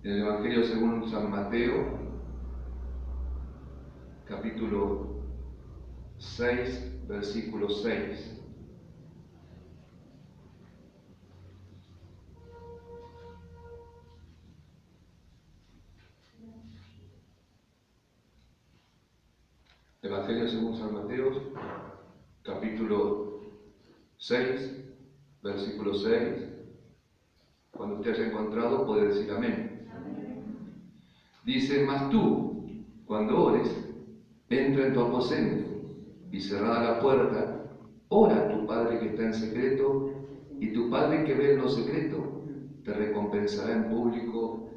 En el Evangelio según San Mateo, capítulo 6, versículo 6. Evangelio según San Mateo, capítulo 6, versículo 6. Cuando usted haya encontrado, puede decir amén. Dice: mas tú, cuando ores, entra en tu aposento y cerrada la puerta, ora a tu Padre que está en secreto, y tu Padre que ve en lo secreto te recompensará en público.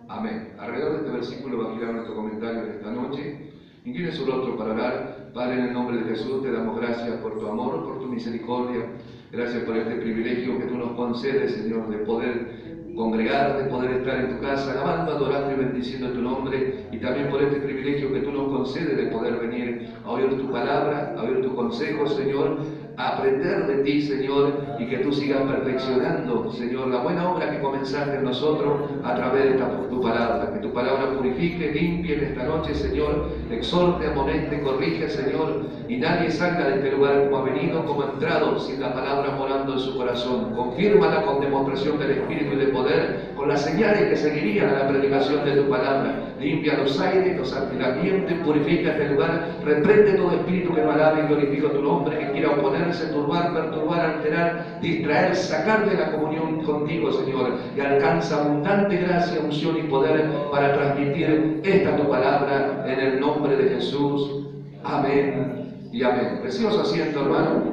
Amén. Alrededor de este versículo va a girar nuestro comentario en esta noche. Incline su rostro para orar. Padre, en el nombre de Jesús te damos gracias por tu amor, por tu misericordia. Gracias por este privilegio que tú nos concedes, Señor, de poder congregar, de poder estar en tu casa, alabando, adorando y bendiciendo tu nombre, y también por este privilegio que tú nos concedes de poder venir a oír tu palabra, a oír tu consejo, Señor, a aprender de ti, Señor, y que tú sigas perfeccionando, Señor, la buena obra que comenzaste en nosotros a través de tu palabra. Que tu palabra purifique, limpie en esta noche, Señor, exhorte, amoneste, corrige, Señor, y nadie salga de este lugar como ha venido, como ha entrado, sin la palabra morando en su corazón. Confírmala con demostración del Espíritu y de poder, con las señales que seguirían a la predicación de tu palabra. Limpia los aires, los ambientes, purifica este lugar, reprende todo espíritu que no alabe y glorifica tu nombre, que quiera oponerse, turbar, perturbar, alterar, distraer, sacar de la comunión contigo, Señor, y alcanza abundante gracia, unción y poder para transmitir esta tu palabra en el nombre de Jesús. Amén y amén. Reciba su asiento, hermano.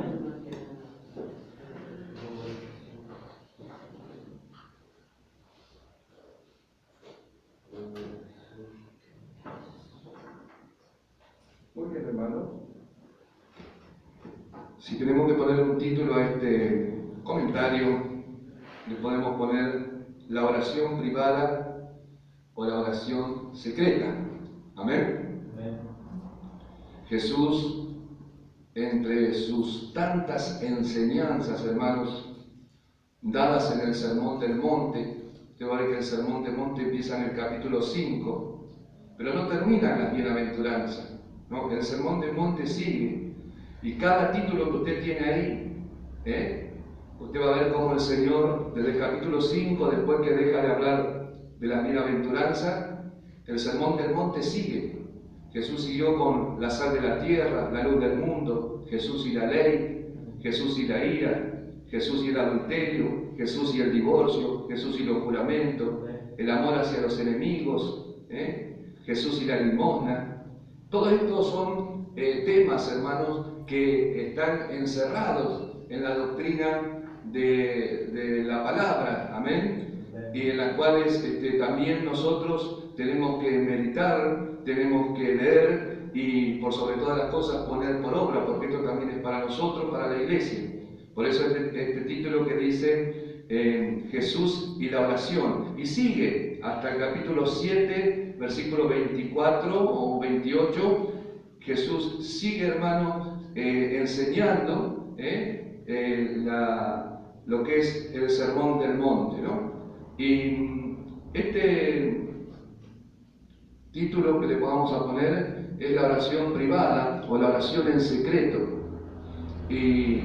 Muy bien, hermano. Si tenemos que poner un título a este comentario, le podemos poner la oración privada o la oración secreta. Amén. Amén. Jesús, entre sus tantas enseñanzas, hermanos, dadas en el Sermón del Monte, usted va a ver que el Sermón del Monte empieza en el capítulo 5, pero no termina en las bienaventuranzas, ¿no? El Sermón del Monte sigue, y cada título que usted tiene ahí, usted va a ver cómo el Señor, desde el capítulo 5, después que deja de hablar de la bienaventuranza, el Sermón del Monte sigue. Jesús siguió con la sal de la tierra, la luz del mundo, Jesús y la ley, Jesús y la ira, Jesús y el adulterio, Jesús y el divorcio, Jesús y los juramentos, el amor hacia los enemigos, Jesús y la limosna. Todos estos son temas, hermanos, que están encerrados en la doctrina de la palabra, amén, y en las cuales también nosotros tenemos que meditar, tenemos que leer y por sobre todas las cosas poner por obra, porque esto también es para nosotros, para la iglesia. Por eso este título que dice Jesús y la oración, y sigue hasta el capítulo 7, versículo 24 o 28. Jesús sigue, hermano, enseñando lo que es el Sermón del Monte, ¿no? Y este título que le vamos a poner es la oración privada o la oración en secreto,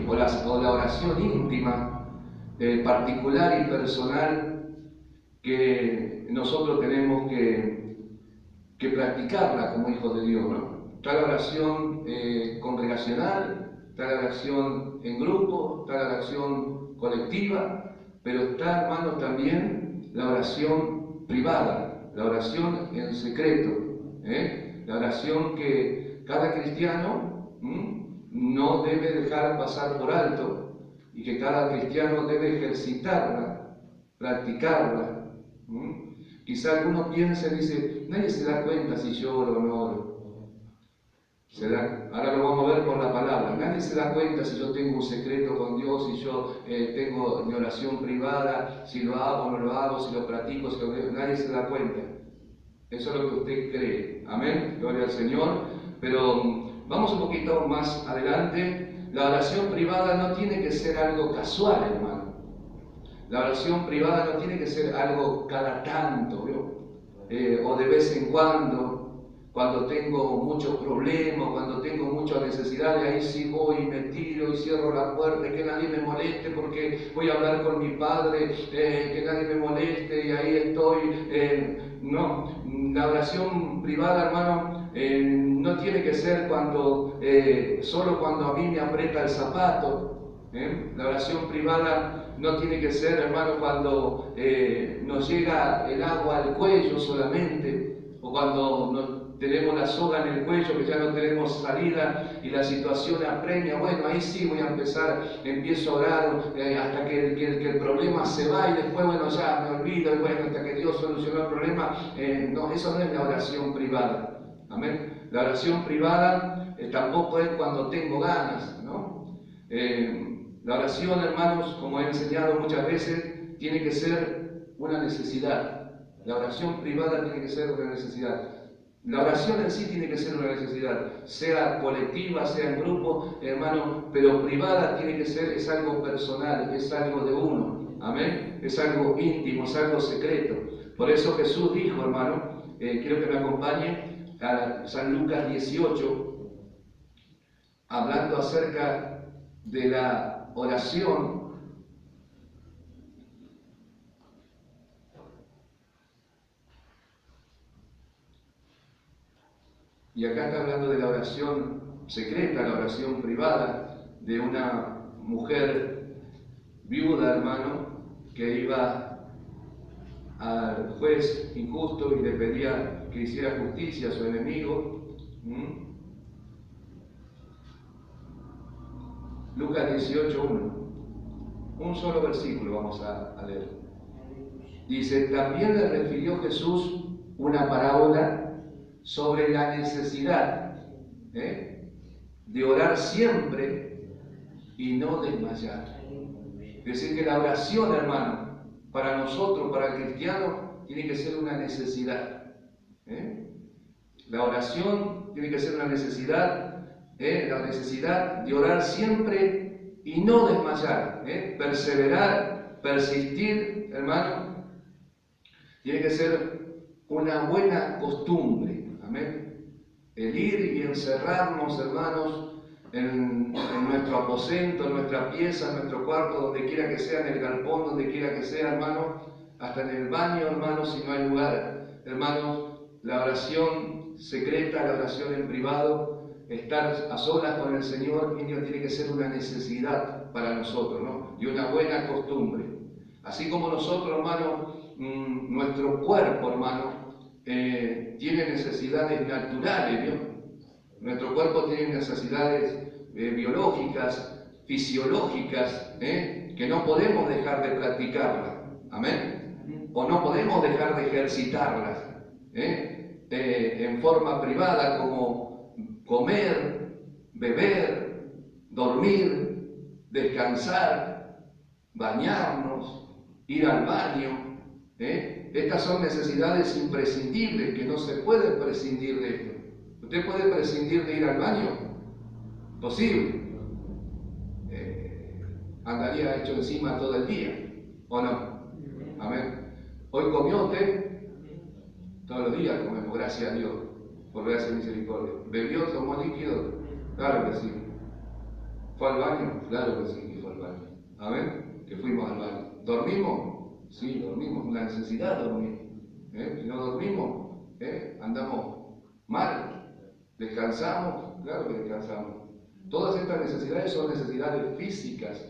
o la oración íntima, particular y personal, que nosotros tenemos que practicarla como hijos de Dios, ¿no? Está la oración congregacional, está la oración en grupo, está la oración colectiva, pero está, hermano, también la oración privada, la oración en secreto, la oración que cada cristiano no debe dejar pasar por alto, y que cada cristiano debe ejercitarla, practicarla. Quizá alguno piense y dice: nadie se da cuenta si yo oro o no oro. Ahora lo vamos a ver por la palabra. Nadie se da cuenta si yo tengo un secreto con Dios, si yo tengo mi oración privada, si lo hago o no lo hago, si lo practico, si lo veo. Nadie se da cuenta. Eso es lo que usted cree. Amén. Gloria al Señor. Pero vamos un poquito más adelante. La oración privada no tiene que ser algo casual, hermano. La oración privada no tiene que ser algo cada tanto, ¿vio? o de vez en cuando tengo muchos problemas, cuando tengo muchas necesidades, ahí sí voy y me tiro y cierro la puerta, que nadie me moleste porque voy a hablar con mi padre, que nadie me moleste y ahí estoy. No, la oración privada, hermano, no tiene que ser solo cuando a mí me aprieta el zapato. La oración privada no tiene que ser, hermano, cuando nos llega el agua al cuello solamente, o cuando tenemos la soga en el cuello, que ya no tenemos salida y la situación apremia. Bueno, ahí sí voy a empiezo a orar hasta que el problema se va y después, bueno, ya me olvido, y bueno, hasta que Dios solucionó el problema. No, eso no es la oración privada. Amén. La oración privada tampoco es cuando tengo ganas, ¿no? La oración, hermanos, como he enseñado muchas veces, tiene que ser una necesidad. La oración privada tiene que ser una necesidad. La oración en sí tiene que ser una necesidad, sea colectiva, sea en grupo, hermano, pero privada tiene que ser, es algo personal, es algo de uno, amén, es algo íntimo, es algo secreto. Por eso Jesús dijo, hermano, quiero que me acompañe a San Lucas 18, hablando acerca de la oración. Y acá está hablando de la oración secreta, la oración privada de una mujer viuda, hermano, que iba al juez injusto y le pedía que hiciera justicia a su enemigo. Lucas 18:1. Un solo versículo vamos a leer. Dice, también le refirió Jesús una parábola sobre la necesidad de orar siempre y no desmayar. Es decir, que la oración, hermano, para nosotros, para el cristiano, tiene que ser una necesidad. La oración tiene que ser una necesidad, la necesidad de orar siempre y no desmayar, perseverar, persistir, hermano, tiene que ser una buena costumbre. Amén. El ir y encerrarnos, hermanos, en nuestro aposento, en nuestra pieza, en nuestro cuarto, donde quiera que sea, en el galpón, donde quiera que sea, hermano, hasta en el baño, hermanos, si no hay lugar. Hermanos, la oración secreta, la oración en privado, estar a solas con el Señor, tiene que ser una necesidad para nosotros, ¿no? Y una buena costumbre. Así como nosotros, hermano, nuestro cuerpo, hermano, tiene necesidades naturales, ¿no? Nuestro cuerpo tiene necesidades biológicas, fisiológicas, que no podemos dejar de practicarlas, amén, o no podemos dejar de ejercitarlas, en forma privada, como comer, beber, dormir, descansar, bañarnos, ir al baño, Estas son necesidades imprescindibles que no se pueden prescindir de esto. ¿Usted puede prescindir de ir al baño? Posible. Andaría hecho encima todo el día, ¿o no? Amén. Hoy comió usted, todos los días comemos, gracias a Dios, por gracia y misericordia. ¿Bebió, tomó líquido? Claro que sí. ¿Fue al baño? Claro que sí que fue al baño. Amén. Que fuimos al baño. ¿Dormimos? Sí, dormimos, la necesidad de dormir. Si no dormimos, andamos mal. ¿Descansamos? Claro que descansamos. Todas estas necesidades son necesidades físicas,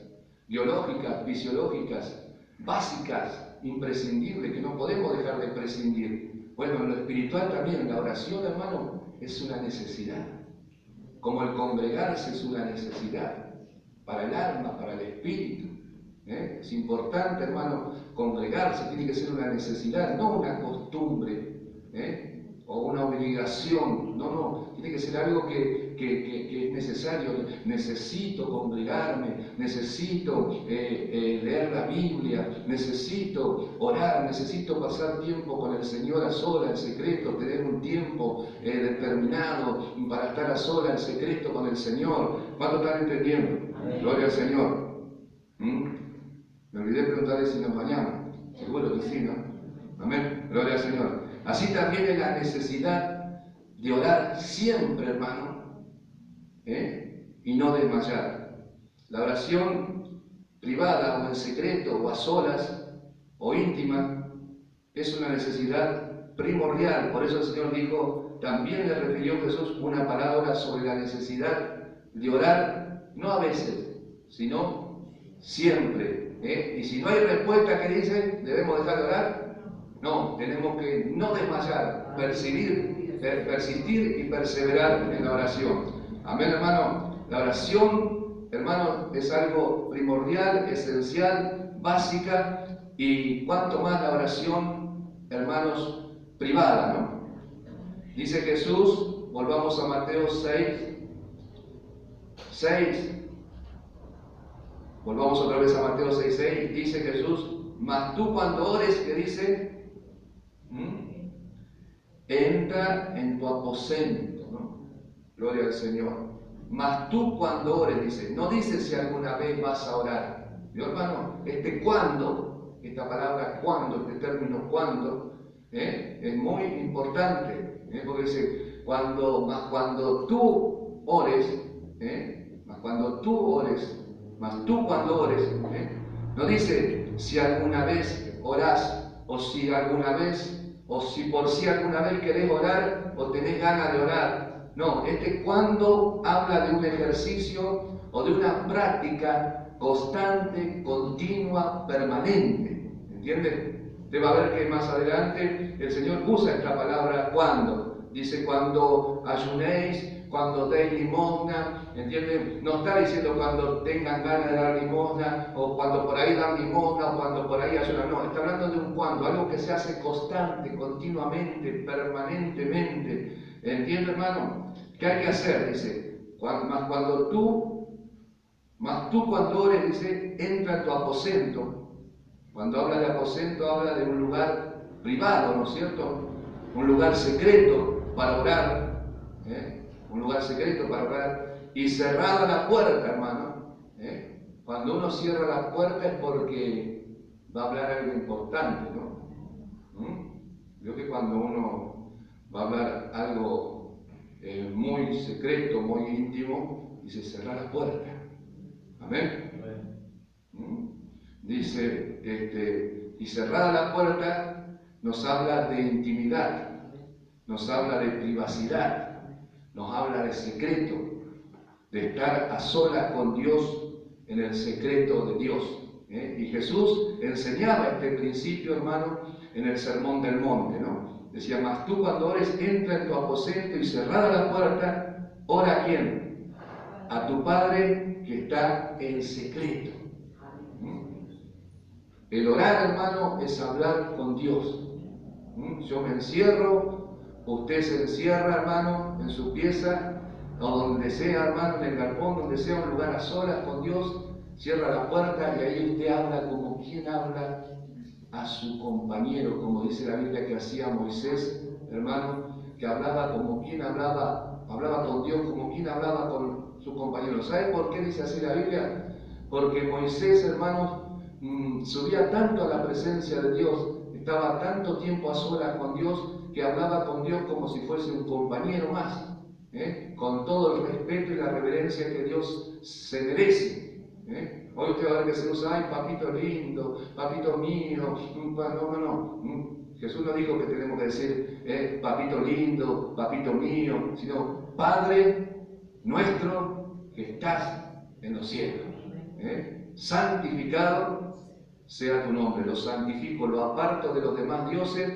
biológicas, fisiológicas, básicas, imprescindibles, que no podemos dejar de prescindir. Bueno, en lo espiritual también, la oración, hermano, es una necesidad. Como el congregarse es una necesidad para el alma, para el espíritu. Es importante, hermano, congregarse, tiene que ser una necesidad, no una costumbre o una obligación, no, tiene que ser algo que es necesario. Necesito congregarme, necesito leer la Biblia, necesito orar, necesito pasar tiempo con el Señor a solas, en secreto, tener un tiempo determinado para estar a solas, en secreto con el Señor. ¿Cuánto están entendiendo? Amén. Gloria al Señor. Me olvidé preguntarle si nos bañamos. Seguro que sí, ¿no? Amén. Gloria al Señor. Así también es la necesidad de orar siempre, hermano, y no desmayar. La oración privada o en secreto o a solas o íntima es una necesidad primordial. Por eso el Señor dijo, también le refirió Jesús una palabra sobre la necesidad de orar, no a veces, sino siempre. Y si no hay respuesta, ¿qué dice? ¿Debemos dejar de orar? No, tenemos que no desmayar, persistir y perseverar en la oración. Amén, hermano. La oración, hermano, es algo primordial, esencial, básica, y cuanto más la oración, hermanos, privada, ¿no? Dice Jesús, volvamos a Mateo 6. Volvamos otra vez a Mateo 6:6. Dice Jesús, mas tú cuando ores, ¿qué dice? Entra en tu aposento, ¿no? Gloria al Señor. Mas tú cuando ores, dice, no dice si alguna vez vas a orar. ¿Vio, hermano? Cuando, esta palabra cuando, este término cuando, es muy importante, porque dice, cuando tú ores, mas tú cuando ores, no dice si alguna vez orás, o si alguna vez, o si por si alguna vez querés orar, o tenés ganas de orar. No, cuando habla de un ejercicio o de una práctica constante, continua, permanente. ¿Entienden? Usted va a ver que más adelante el Señor usa esta palabra cuando. Dice cuando ayunéis, cuando deis limosna, ¿entienden? No está diciendo cuando tengan ganas de dar limosna, o cuando por ahí dan limosna, o cuando por ahí ayunan. No, está hablando de un cuando, algo que se hace constante, continuamente, permanentemente. ¿Entiende, hermano? ¿Qué hay que hacer? Dice, mas tú cuando ores, dice, entra en tu aposento. Cuando habla de aposento, habla de un lugar privado, ¿no es cierto? Un lugar secreto para orar, un lugar secreto para orar, y cerrada la puerta, hermano. Cuando uno cierra la puerta es porque va a hablar algo importante, ¿no? Creo que cuando uno va a hablar algo muy secreto, muy íntimo, dice cerrar la puerta. Amén. Dice, y cerrada la puerta nos habla de intimidad, nos habla de privacidad, nos habla de secreto, de estar a solas con Dios en el secreto de Dios. Y Jesús enseñaba este principio, hermano, en el Sermón del Monte, ¿no? Decía, mas tú cuando ores, entra en tu aposento y cerrada la puerta, ora a quién? A tu Padre que está en secreto. El orar, hermano, es hablar con Dios. Yo me encierro, usted se encierra, hermano, en su pieza, o donde sea, hermano, en el galpón, donde sea un lugar a solas con Dios, cierra la puerta y ahí usted habla como quien habla a su compañero, como dice la Biblia que hacía Moisés, hermano, que hablaba como quien hablaba con Dios, como quien hablaba con su compañero. ¿Sabe por qué dice así la Biblia? Porque Moisés, hermanos, subía tanto a la presencia de Dios, estaba tanto tiempo a solas con Dios, que hablaba con Dios como si fuese un compañero más, con todo el respeto y la reverencia que Dios se merece. Hoy usted va a ver que se usa, ay, papito lindo, papito mío, no. Jesús no dijo que tenemos que decir, papito lindo, papito mío, sino, Padre nuestro que estás en los cielos. Santificado sea tu nombre, lo santifico, lo aparto de los demás dioses,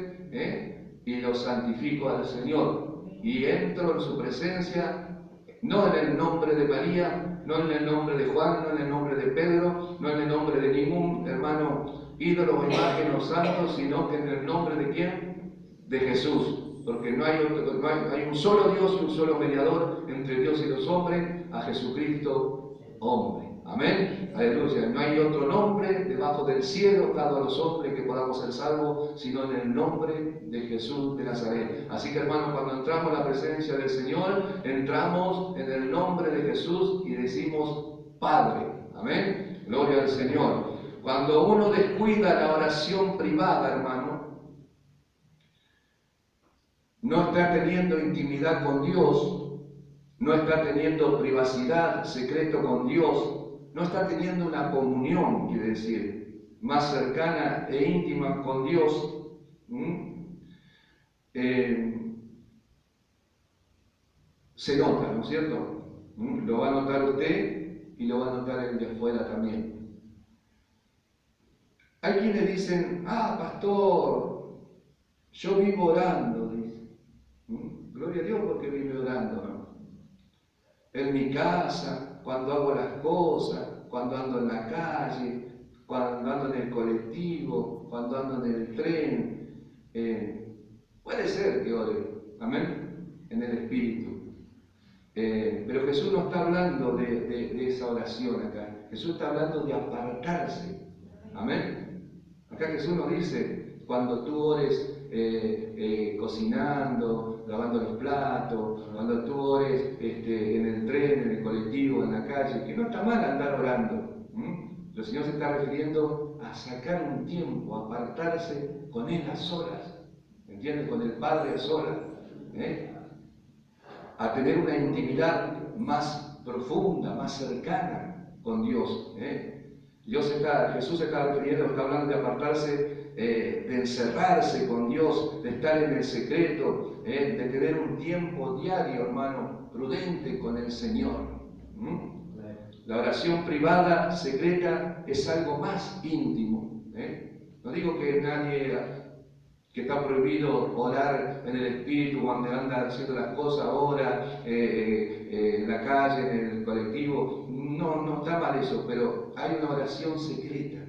y lo santifico al Señor. Y entro en su presencia, no en el nombre de María, no en el nombre de Juan, no en el nombre de Pedro, no en el nombre de ningún hermano ídolo o imagen o santo, sino que en el nombre de ¿quién? De Jesús. Porque hay un solo Dios y un solo mediador entre Dios y los hombres, a Jesucristo, hombre. Amén. Aleluya. No hay otro nombre debajo del cielo dado a los hombres que podamos ser salvos, sino en el nombre de Jesús de Nazaret. Así que, hermanos, cuando entramos a la presencia del Señor, entramos en el nombre de Jesús y decimos Padre. Amén. Gloria al Señor. Cuando uno descuida la oración privada, hermano, no está teniendo intimidad con Dios, no está teniendo privacidad, secreto con Dios, no está teniendo una comunión, quiere decir, más cercana e íntima con Dios, se nota, ¿no es cierto? Lo va a notar usted y lo va a notar el de afuera también. Hay quienes dicen, pastor, yo vivo orando, dice. Gloria a Dios porque vive orando, ¿no? En mi casa, cuando hago las cosas, cuando ando en la calle, cuando ando en el colectivo, cuando ando en el tren. Puede ser que ore, amén, en el Espíritu. Pero Jesús no está hablando de esa oración acá. Jesús está hablando de apartarse, amén. Acá Jesús nos dice, cuando tú ores cocinando, lavando los platos, cuando tú ores en el tren, en el colectivo, en la calle, que no está mal andar orando. El Señor se está refiriendo a sacar un tiempo, a apartarse con Él a solas, ¿entiendes? Con el Padre a solas, a tener una intimidad más profunda, más cercana con Dios. Jesús se está refiriendo, está hablando de apartarse, de encerrarse con Dios, de estar en el secreto, de tener un tiempo diario, hermano, prudente con el Señor. La oración privada, secreta, es algo más íntimo. No digo que que está prohibido orar en el Espíritu cuando anda haciendo las cosas, ora en la calle, en el colectivo. No está mal eso, pero hay una oración secreta,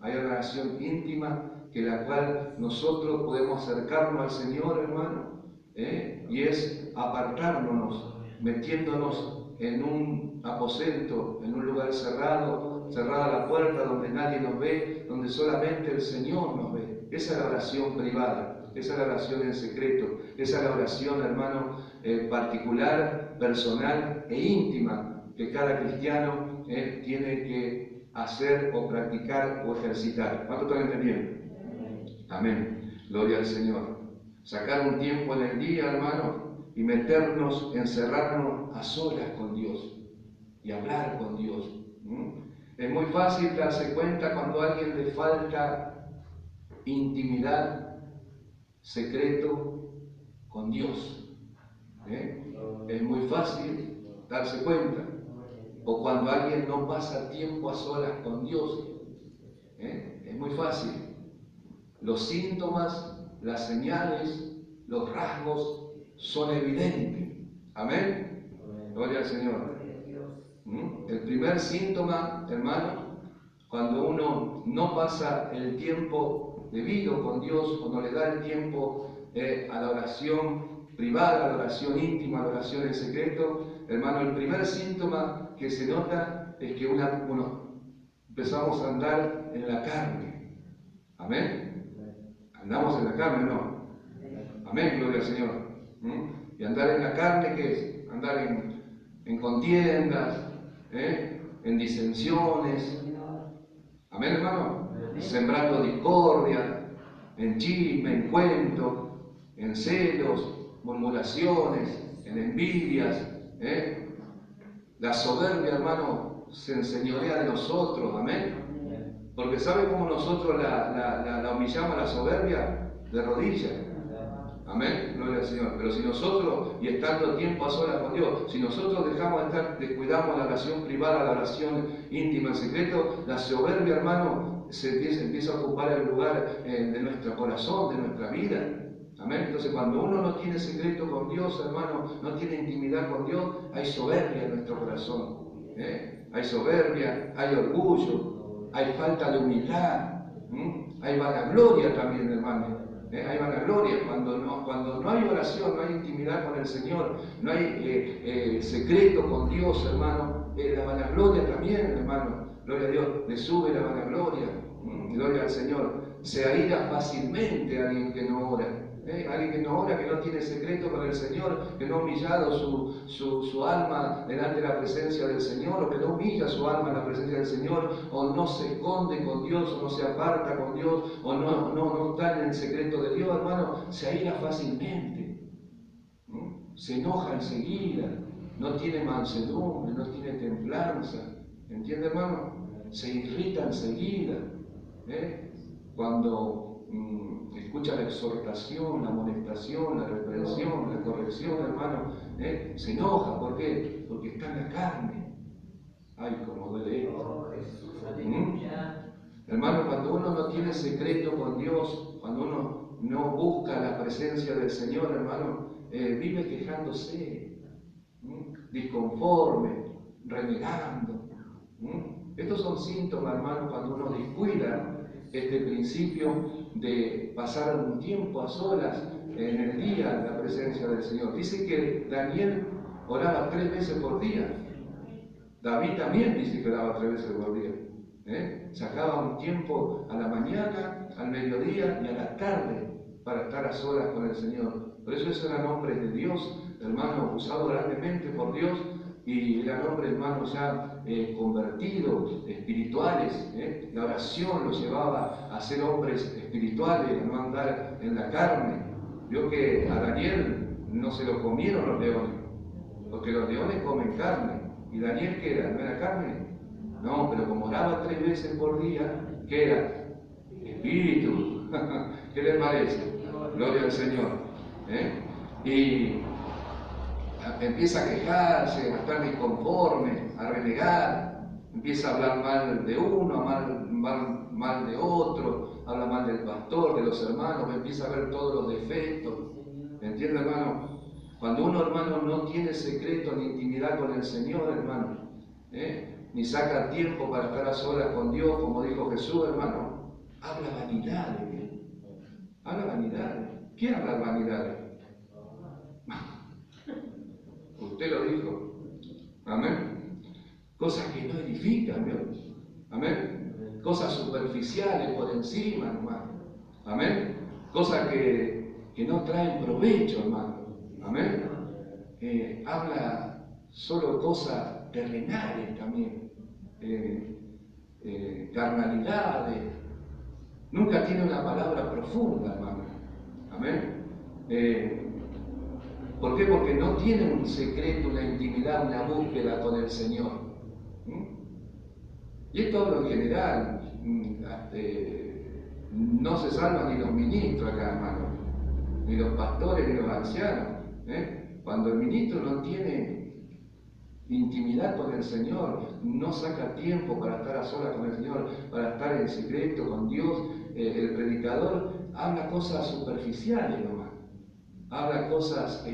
hay una oración íntima que la cual nosotros podemos acercarnos al Señor, hermano, y es apartarnos, metiéndonos en un aposento, en un lugar cerrada la puerta donde nadie nos ve, donde solamente el Señor nos ve. Esa es la oración privada, esa es la oración en secreto, esa es la oración, hermano, particular, personal e íntima que cada cristiano tiene que hacer o practicar o ejercitar. ¿Cuánto están entendiendo? Amén. Gloria al Señor. Sacar un tiempo en el día, hermano, y meternos, encerrarnos a solas con Dios y hablar con Dios. Es muy fácil darse cuenta cuando a alguien le falta intimidad, secreto con Dios. Es muy fácil darse cuenta. O cuando alguien no pasa tiempo a solas con Dios. Es muy fácil. Los síntomas, las señales, los rasgos son evidentes. Amén. Gloria al Señor. El primer síntoma, hermano, cuando uno no pasa el tiempo debido con Dios, o no le da el tiempo a la oración privada, a la oración íntima, a la oración en secreto, hermano, el primer síntoma que se nota es que empezamos a andar en la carne. Amén. Andamos en la carne, ¿no? Amén, gloria al Señor. Y andar en la carne, ¿qué es? Andar en contiendas, en disensiones. Amén, hermano. Sembrando discordia, en chisme, en cuento, en celos, murmuraciones, en envidias. La soberbia, hermano, se enseñorea de nosotros. Amén. Porque ¿sabe cómo nosotros la humillamos a la soberbia? De rodillas. Amén, gloria al Señor. Pero si nosotros, y estando tiempo a solas con Dios, si nosotros descuidamos la oración privada, la oración íntima en secreto, la soberbia, hermano, empieza a ocupar el lugar de nuestro corazón, de nuestra vida. Amén. Entonces, cuando uno no tiene secreto con Dios, hermano, no tiene intimidad con Dios, hay soberbia en nuestro corazón. Hay soberbia, hay orgullo, hay falta de humildad, hay vanagloria también, hermano. Hay vanagloria. Cuando no hay oración, no hay intimidad con el Señor, no hay secreto con Dios, hermano, la vanagloria también, hermano. Gloria a Dios, le sube la vanagloria. Gloria al Señor. Se aira fácilmente a alguien que no ora. Alguien que no ora, que no tiene secreto con el Señor, que no ha humillado su alma delante de la presencia del Señor, o que no humilla su alma en la presencia del Señor, o no se esconde con Dios, o no se aparta con Dios, o no está en el secreto de Dios, hermano, se aira fácilmente, se enoja enseguida, no tiene mansedumbre, no tiene templanza, ¿entiende, hermano? Se irrita enseguida, cuando escucha la exhortación, la amonestación, la reprensión, la corrección, hermano, se enoja. ¿Por qué? Porque está en la carne. Ay, como duele esto. Hermano, cuando uno no tiene secreto con Dios, cuando uno no busca la presencia del Señor, hermano, vive quejándose, disconforme, renegando. Estos son síntomas, hermano, cuando uno descuida este principio de pasar un tiempo a solas en el día en la presencia del Señor. Dice que Daniel oraba 3 veces por día. David también dice que oraba 3 veces por día. Sacaba un tiempo a la mañana, al mediodía y a la tarde para estar a solas con el Señor. Por eso esos eran hombres de Dios, hermano, usados grandemente por Dios, y eran hombres, hermanos, ya convertidos, espirituales. La oración los llevaba a ser hombres espirituales, a no andar en la carne. Vio que a Daniel no se lo comieron los leones, porque los leones comen carne. ¿Y Daniel qué era? ¿No era carne? No, pero como oraba 3 veces por día, ¿qué era? Espíritu. ¿Qué les parece? Gloria al Señor. Y empieza a quejarse, a estar disconforme, a renegar, empieza a hablar mal de uno, mal de otro, habla mal del pastor, de los hermanos, empieza a ver todos los defectos. ¿Entiende, hermano? Cuando uno, hermano, no tiene secreto ni intimidad con el Señor, hermano, ni saca tiempo para estar a solas con Dios, como dijo Jesús, hermano, habla vanidades. Habla vanidades. ¿Quién habla vanidades? Usted lo dijo. Amén. Cosas que no edifican, Dios. Amén. Cosas superficiales por encima, hermano. Amén. Cosas que no traen provecho, hermano. Amén. Habla solo cosas terrenales también. Carnalidades. Nunca tiene una palabra profunda, hermano. Amén. ¿Por qué? Porque no tiene un secreto, una intimidad, una búsqueda con el Señor. Y esto hablo en general. No se salvan ni los ministros acá, hermano, ni los pastores, ni los ancianos. Cuando el ministro no tiene intimidad con el Señor, no saca tiempo para estar a solas con el Señor, para estar en secreto con Dios, el predicador habla cosas superficiales nomás. Habla cosas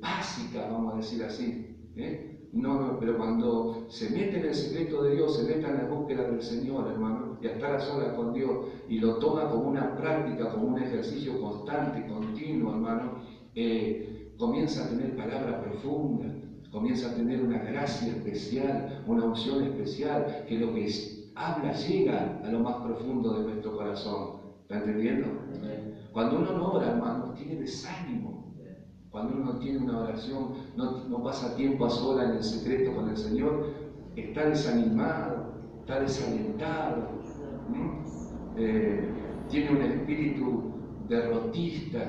básicas, vamos a decir así. Pero cuando se mete en el secreto de Dios, se mete en la búsqueda del Señor, hermano, y a estar a solas con Dios, y lo toma como una práctica, como un ejercicio constante, continuo, hermano, comienza a tener palabras profundas, comienza a tener una gracia especial, una unción especial, que lo que habla llega a lo más profundo de nuestro corazón. ¿Está entendiendo? Cuando uno no ora, hermano, tiene desánimo. Cuando uno no tiene una oración, no pasa tiempo a sola en el secreto con el Señor, está desanimado, está desalentado, tiene un espíritu derrotista,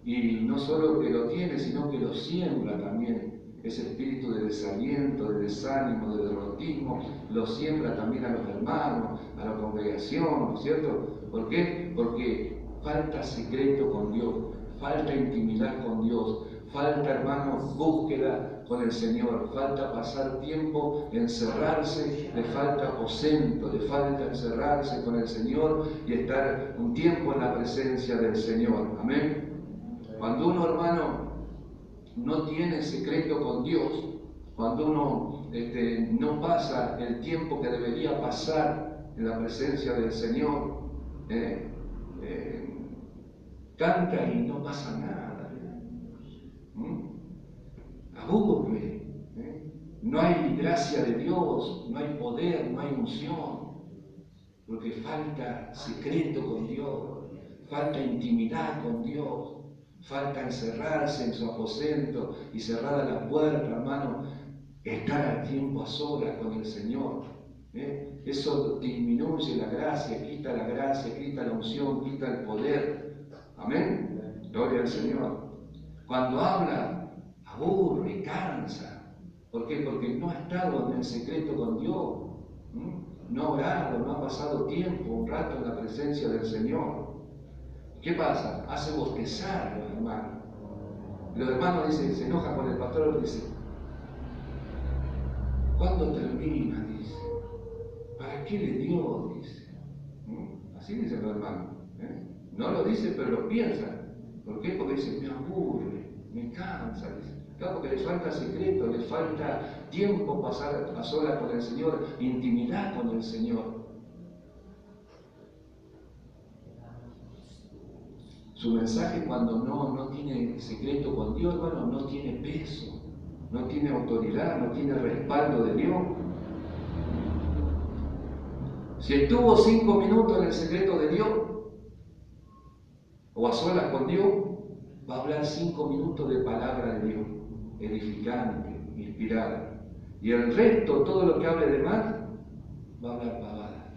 y no solo que lo tiene, sino que lo siembra también. Ese espíritu de desaliento, de desánimo, de derrotismo, lo siembra también a los hermanos, a la congregación, ¿no es cierto? ¿Por qué? Porque falta secreto con Dios, falta intimidad con Dios, falta, hermanos, búsqueda con el Señor, falta pasar tiempo, encerrarse, le falta aposento, le falta encerrarse con el Señor y estar un tiempo en la presencia del Señor. Amén. Cuando uno, hermano, no tiene secreto con Dios, cuando uno no pasa el tiempo que debería pasar en la presencia del Señor, canta y no pasa nada. Aburre. No hay gracia de Dios, no hay poder, no hay unción, porque falta secreto con Dios, falta intimidad con Dios, falta encerrarse en su aposento y cerrada la puerta, hermano, estar al tiempo a solas con el Señor. Eso disminuye la gracia, quita la unción, quita el poder. Amén. Gloria al Señor. Cuando habla, aburre, cansa. ¿Por qué? Porque no ha estado en el secreto con Dios. No ha orado, no ha pasado tiempo, un rato en la presencia del Señor. ¿Qué pasa? Hace bostezar a los hermanos. Los hermanos dicen, se enojan con el pastor, dice, ¿cuándo termina? Dice, ¿para qué le dio? Dice. Así dicen los hermanos. No lo dice, pero lo piensan. ¿Por qué? Porque dice, me aburre, me cansa. Dice. Claro, porque les falta secreto, les falta tiempo pasar a solas con el Señor, intimidad con el Señor. Su mensaje cuando no tiene secreto con Dios, hermano, no tiene peso, no tiene autoridad, no tiene respaldo de Dios. Si estuvo 5 minutos en el secreto de Dios, o a solas con Dios, va a hablar 5 minutos de palabra de Dios, edificante, inspirada. Y el resto, todo lo que hable de más, va a hablar pavada.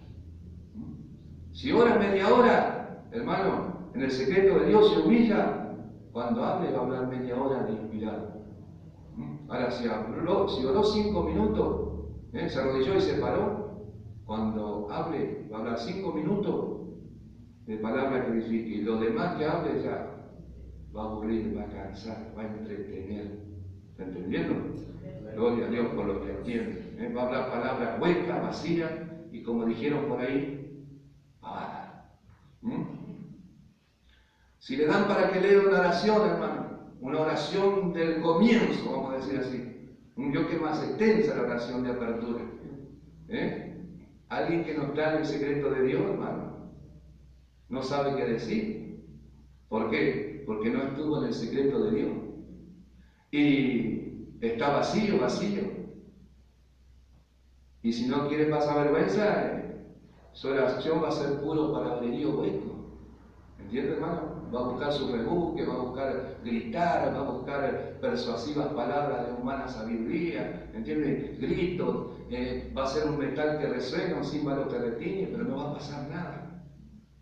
Si ora media hora, hermano, en el secreto de Dios se humilla, cuando hable va a hablar media hora de inspirado. Ahora, si oró 5 minutos, se arrodilló y se paró, cuando hable va a hablar 5 minutos de palabra que edifique. Y lo demás que hable ya va a aburrir, va a cansar, va a entretener. ¿Está entendiendo? Gloria a Dios por lo que entiende. Va a hablar palabras huecas, vacías y, como dijeron por ahí, pavadas. Si le dan para que lea una oración, hermano, una oración del comienzo, vamos a decir así, yo que más extensa la oración de apertura. Alguien que no está en el secreto de Dios, hermano, no sabe qué decir. ¿Por qué? Porque no estuvo en el secreto de Dios. Y está vacío. Y si no quiere pasar vergüenza, su oración va a ser puro palabrerío hueco. ¿Entiende, hermano? Va a buscar su rebusque, va a buscar gritar, va a buscar persuasivas palabras de humana sabiduría, ¿entiende? Gritos, va a ser un metal que resuena, un címbalo que retiñe, pero no va a pasar nada.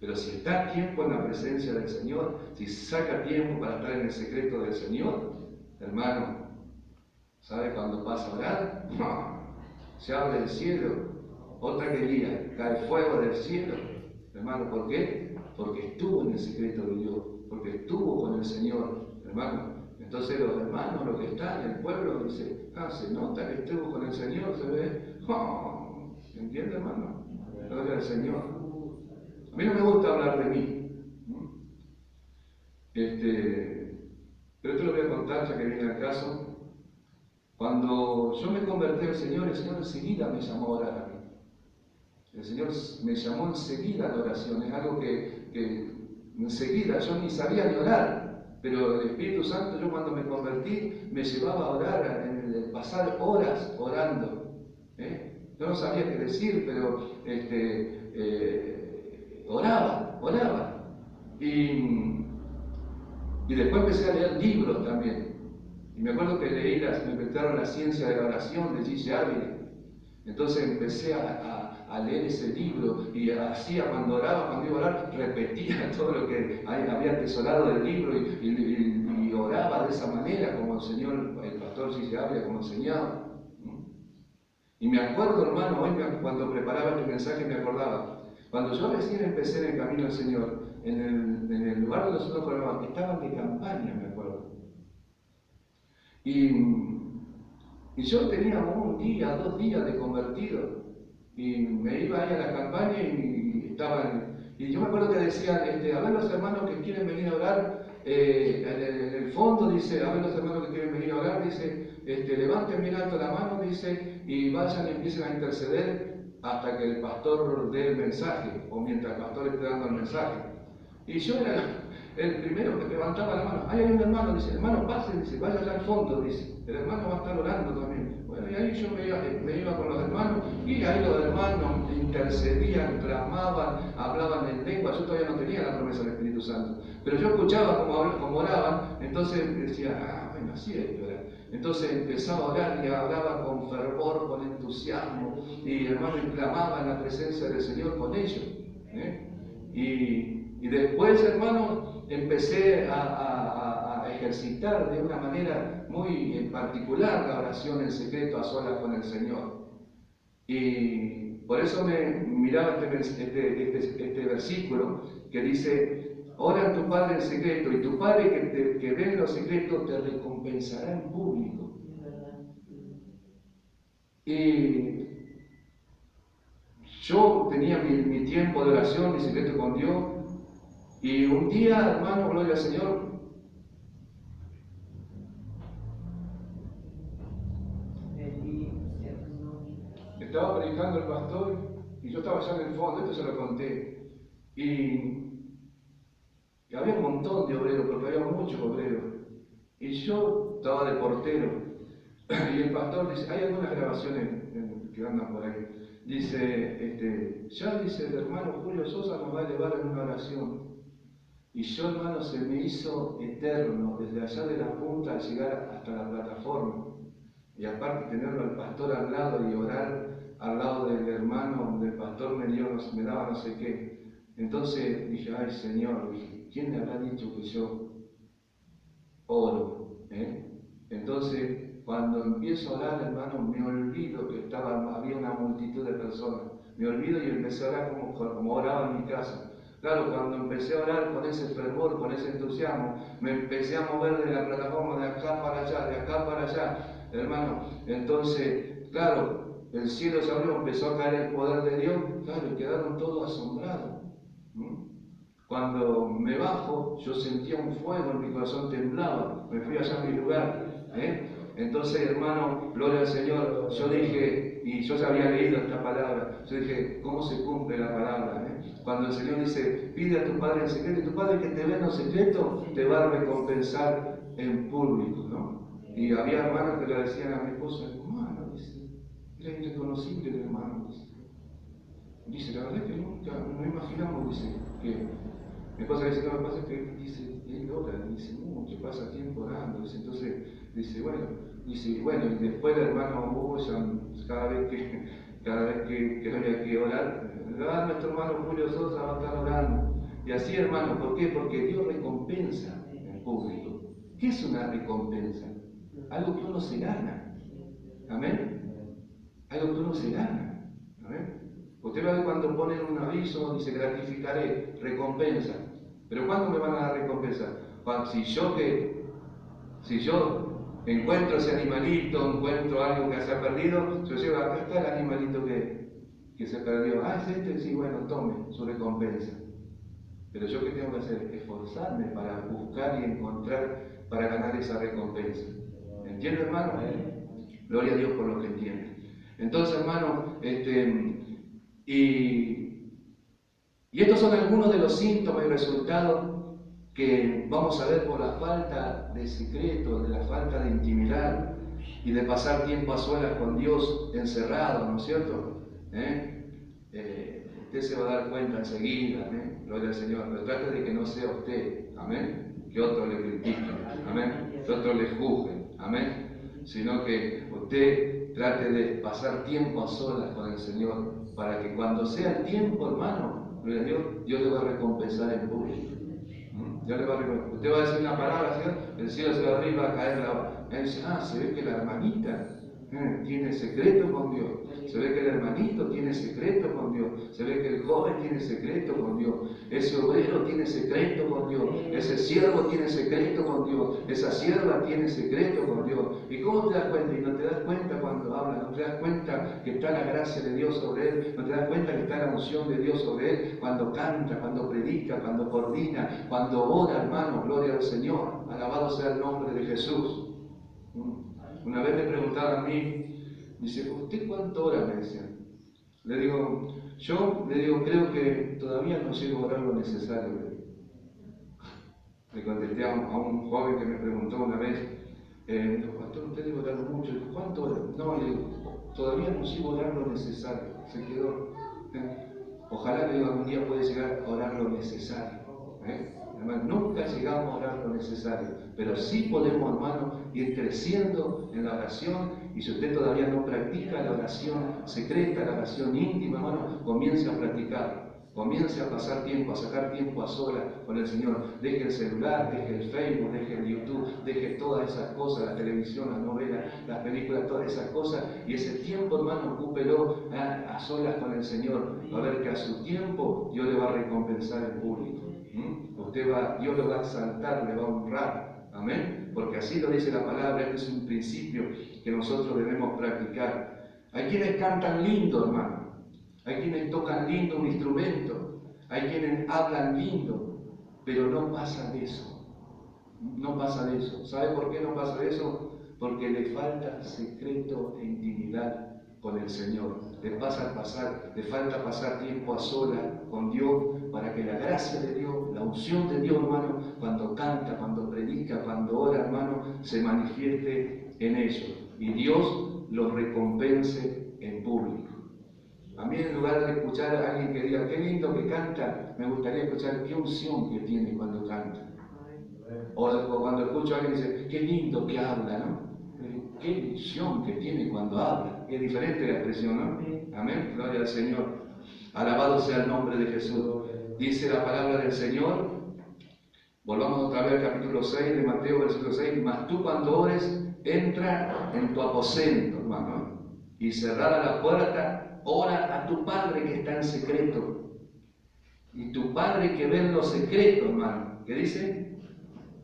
Pero si está tiempo en la presencia del Señor, si saca tiempo para estar en el secreto del Señor, hermano, ¿sabe cuándo pasa a orar? No, se abre el cielo, otra querida, cae fuego del cielo. Hermano, ¿por qué? Porque estuvo en el secreto de Dios, porque estuvo con el Señor, hermano. Entonces los hermanos, los que están en el pueblo, dicen, se nota que estuvo con el Señor, se ve, ¿entiende, hermano? Gloria al Señor. A mí no me gusta hablar de mí, pero esto lo voy a contar ya que viene al caso. Cuando yo me convertí al Señor, el Señor enseguida me llamó a orar a mí. El Señor me llamó enseguida a la oración, es algo que enseguida, yo ni sabía ni orar, pero el Espíritu Santo, yo cuando me convertí, me llevaba a orar, pasar horas orando. Yo no sabía qué decir, pero oraba. Y después empecé a leer libros también. Y me acuerdo que me inventaron la ciencia de la oración de G.C. Ávila. Entonces empecé a leer ese libro y hacía cuando iba a orar, repetía todo lo que había atesorado del libro y oraba de esa manera, como el pastor G.C. Ávila, como enseñaba. Y me acuerdo, hermano, hoy cuando preparaba este mensaje me acordaba, cuando yo recién empecé en el camino del Señor, en el lugar donde nosotros formábamos, estaban de campaña, me acuerdo. Y yo tenía 1 día, 2 días de convertido. Y me iba ahí a la campaña y yo me acuerdo que decían, a ver los hermanos que quieren venir a orar, en el fondo dice, a ver los hermanos que quieren venir a orar, dice, levanten bien alto la mano, dice, y vayan y empiecen a interceder hasta que el pastor dé el mensaje, o mientras el pastor esté dando el mensaje. Y yo era el primero que levantaba la mano. Hay un hermano, dice, hermano, pasen, dice, vaya allá al fondo, dice, el hermano va a estar orando también. Bueno, y ahí yo me iba con los hermanos, y ahí los hermanos intercedían, clamaban, hablaban en lengua. antiguas, yo todavía no tenía la promesa del Espíritu Santo. Pero yo escuchaba cómo oraban, entonces decía, bueno, así hay que orar. Entonces empezaba a orar y hablaba con fervor, con entusiasmo, y hermano, clamaba en la presencia del Señor con ellos. Y después, hermano, empecé a ejercitar de una manera muy particular la oración en secreto a solas con el Señor. Y por eso me miraba este versículo que dice, ora a tu Padre en secreto, y tu Padre que ve en lo secreto te recompensará en público. Y yo tenía mi tiempo de oración, mi secreto con Dios, y un día, hermano, gloria al Señor, estaba predicando el pastor y yo estaba allá en el fondo, esto se lo conté, y había un montón de obreros, porque había muchos obreros, y yo estaba de portero, y el pastor dice, hay algunas grabaciones que andan por ahí, dice, ya dice el hermano Julio Sosa nos va a elevar en una oración. Y yo, hermano, se me hizo eterno, desde allá de la punta al llegar hasta la plataforma. Y aparte tenerlo al pastor al lado y orar al lado del hermano, donde el pastor me daba no sé qué. Entonces dije, ay Señor, ¿quién le habrá dicho que yo oro? Entonces, cuando empiezo a orar, hermano, me olvido que había una multitud de personas. Me olvido y empecé a orar como oraba en mi casa. Claro, cuando empecé a orar con ese fervor, con ese entusiasmo, me empecé a mover de la plataforma de acá para allá, de acá para allá, hermano. Entonces, claro, el cielo se abrió, empezó a caer el poder de Dios, claro, y quedaron todos asombrados. Cuando me bajo, yo sentía un fuego en mi corazón, temblaba, me fui allá a mi lugar. Entonces, hermano, gloria al Señor, yo dije, y yo ya había leído esta palabra, yo dije, ¿cómo se cumple la palabra? Cuando el Señor dice, pide a tu Padre en secreto, y tu Padre que te ve en lo secreto, te va a recompensar en público, ¿no? Y había hermanos que le decían a mi esposa, hermano, dice, era irreconocible el hermano, dice, la verdad es que nunca, no imaginamos, dice, que mi esposa dice, no, lo que pasa es que dice, él ora, dice mucho, pasa tiempo orando, dice, entonces, dice, bueno, y después el hermano Hugo, cada vez que había que orar, nuestro hermano Julio Sosa va a estar orando. Y así, hermano, ¿por qué? Porque Dios recompensa en público. ¿Qué es una recompensa? Algo que uno se gana. ¿Amén? Algo que uno se gana. ¿Amén? Usted va a ver cuando ponen un aviso, dice gratificaré, recompensa. Pero ¿cuándo me van a dar recompensa? Si yo encuentro ese animalito, encuentro algo que se ha perdido, yo llego, acá está el animalito que se perdió. Ah, es este, sí, bueno, tome su recompensa. Pero yo, ¿qué tengo que hacer? Esforzarme para buscar y encontrar, para ganar esa recompensa. ¿Entiende, hermano? Gloria a Dios por lo que entiende. Entonces, hermano, y estos son algunos de los síntomas y resultados que vamos a ver por la falta de secreto, de la falta de intimidad y de pasar tiempo a solas con Dios encerrado, ¿no es cierto? Usted se va a dar cuenta enseguida, ¿amén? Gloria al Señor, pero trate de que no sea usted, ¿amén? Que otro le critique, ¿amén? Que otro le juzgue, ¿amén? Sino que usted trate de pasar tiempo a solas con el Señor, para que cuando sea el tiempo, hermano, gloria a Dios, Dios le va a recompensar en público. Usted va a decir una palabra, ¿sí? El cielo se va a abrir, va a caer se ve que la hermanita tiene secreto con Dios. Se ve que el hermanito tiene secreto con Dios. Se ve que el joven tiene secreto con Dios. Ese obrero tiene secreto con Dios. Ese siervo tiene secreto con Dios. Esa sierva tiene secreto con Dios. ¿Y cómo te das cuenta? Y no te das cuenta cuando habla. No te das cuenta que está la gracia de Dios sobre él. No te das cuenta que está la unción de Dios sobre él. Cuando canta, cuando predica, cuando coordina, cuando ora, hermano. Gloria al Señor. Alabado sea el nombre de Jesús. Una vez me preguntaron a mí, dice, ¿usted cuánto ora? Me decían. Yo le digo, creo que todavía no llego a orar lo necesario. Le contesté a un joven que me preguntó una vez, me dijo, pastor, usted debe orar mucho. Dijo, ¿cuánto ora? No, le digo, todavía no llego a orar lo necesario. Se quedó. Ojalá que algún día pueda llegar a orar lo necesario. Hermano, nunca llegamos a orar lo necesario, pero sí podemos, hermano, ir creciendo en la oración. Y si usted todavía no practica la oración secreta, la oración íntima, hermano, comience a practicarlo. Comience a pasar tiempo, a sacar tiempo a solas con el Señor. Deje el celular, deje el Facebook, deje el YouTube, deje todas esas cosas, la televisión, las novelas, las películas, todas esas cosas. Y ese tiempo, hermano, ocúpelo a solas con el Señor. Va a ver que a su tiempo Dios le va a recompensar en público. Dios lo va a exaltar, le va a honrar. Amén. Porque así lo dice la palabra, este es un principio que nosotros debemos practicar. Hay quienes cantan lindo, hermano. Hay quienes tocan lindo un instrumento, hay quienes hablan lindo, pero no pasa de eso. No pasa de eso. ¿Sabe por qué no pasa de eso? Porque le falta secreto e intimidad con el Señor. Le falta pasar tiempo a solas con Dios para que la gracia de Dios, la unción de Dios, hermano, cuando canta, cuando predica, cuando ora, hermano, se manifieste en ellos. Y Dios los recompense en público. A mí, en lugar de escuchar a alguien que diga, qué lindo que canta, me gustaría escuchar qué unción que tiene cuando canta. O cuando escucho a alguien que dice, qué lindo que habla, ¿no? Qué unción que tiene cuando habla. Es diferente la expresión, ¿no? Amén. Gloria al Señor. Alabado sea el nombre de Jesús. Dice la palabra del Señor. Volvamos otra vez al capítulo 6 de Mateo, versículo 6. Mas tú cuando ores, entra en tu aposento, hermano, y cerrada la puerta, ora a tu Padre que está en secreto. Y tu Padre que ve en lo secreto, hermano, ¿qué dice?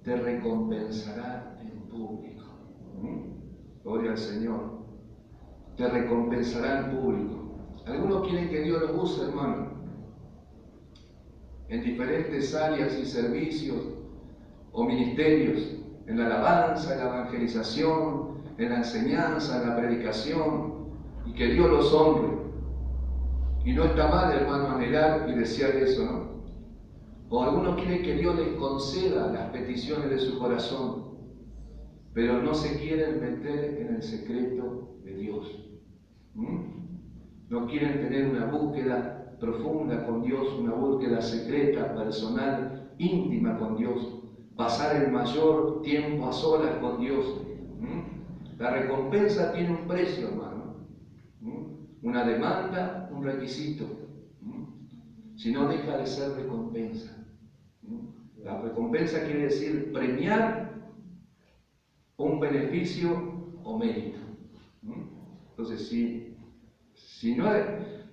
Te recompensará en público. Gloria al Señor. Te recompensará en público. Algunos quieren que Dios los use, hermano, en diferentes áreas y servicios o ministerios, en la alabanza, en la evangelización, en la enseñanza, en la predicación, y que Dios los honre. Y no está mal, hermano, anhelar y desear eso, ¿no? O algunos quieren que Dios les conceda las peticiones de su corazón, pero no se quieren meter en el secreto de Dios. No quieren tener una búsqueda profunda con Dios, una búsqueda secreta, personal, íntima con Dios. Pasar el mayor tiempo a solas con Dios. La recompensa tiene un precio, hermano. Una demanda, un requisito. Si no, deja de ser recompensa. La recompensa quiere decir premiar un beneficio o mérito. Entonces,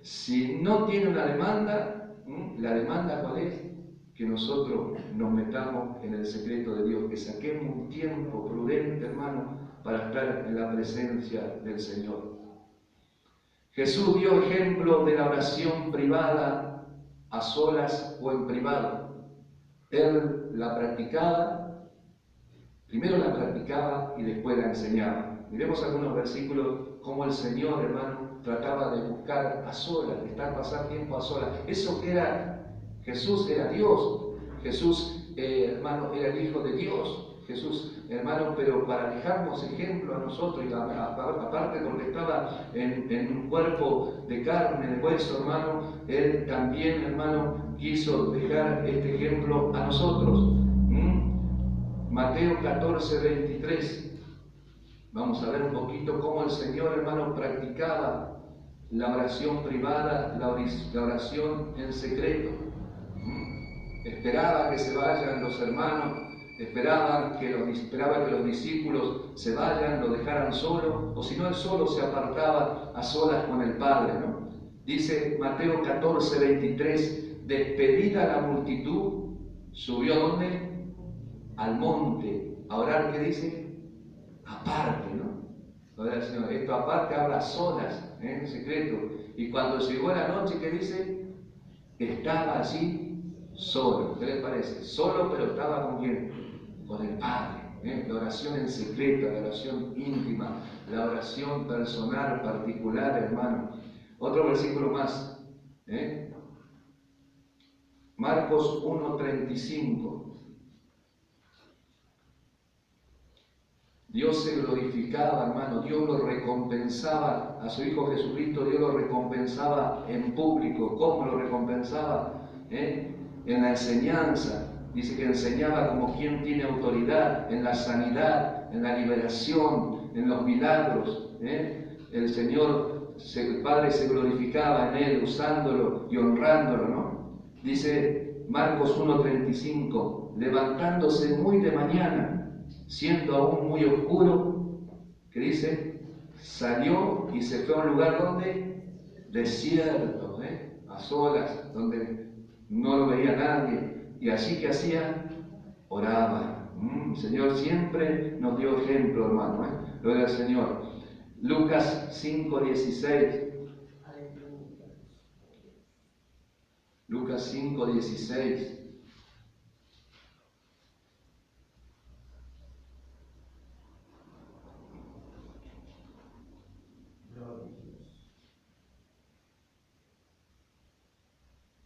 si no tiene una demanda, la demanda ¿cuál es? Que nosotros nos metamos en el secreto de Dios, que saquemos un tiempo prudente, hermano, para estar en la presencia del Señor. Jesús dio ejemplo de la oración privada, a solas o en privado. Él la practicaba, primero la practicaba y después la enseñaba. Miremos algunos versículos cómo el Señor, hermano, trataba de buscar a solas, de pasar tiempo a solas. Eso que era, Jesús era Dios, Jesús, hermano, era el Hijo de Dios. Jesús, hermano, pero para dejarnos ejemplo a nosotros, y aparte porque estaba en un cuerpo de carne, de hueso, hermano, Él también, hermano, quiso dejar este ejemplo a nosotros. Mateo 14, 23. Vamos a ver un poquito cómo el Señor, hermano, practicaba la oración privada, la oración en secreto. Esperaba que se vayan los hermanos, esperaba que los discípulos se vayan, lo dejaran solo, o si no, él solo se apartaba a solas con el Padre, ¿no? Dice Mateo 14, 23, despedida la multitud, subió ¿a dónde? Al monte, a orar, ¿qué dice? Aparte, ¿no? Ahora, Señor, esto aparte habla solas, en secreto. Y cuando llegó la noche, ¿qué dice? Estaba allí solo. ¿Qué les parece? Solo, pero estaba ¿con quién? Con el Padre. La oración en secreto, la oración íntima, la oración personal, particular, hermano. Otro versículo más. Marcos 1:35. Dios se glorificaba, hermano, Dios lo recompensaba a su Hijo Jesucristo, Dios lo recompensaba en público. ¿Cómo lo recompensaba? En la enseñanza. Dice que enseñaba como quien tiene autoridad, en la sanidad, en la liberación, en los milagros. El Señor, el Padre se glorificaba en Él, usándolo y honrándolo, ¿no? Dice Marcos 1:35, levantándose muy de mañana, siendo aún muy oscuro, ¿qué dice? Salió y se fue a un lugar donde desierto, a solas, donde no lo veía nadie, y así que hacía, oraba. El Señor siempre nos dio ejemplo, hermano. Gloria al Señor. Lucas 5:16. Lucas 5:16.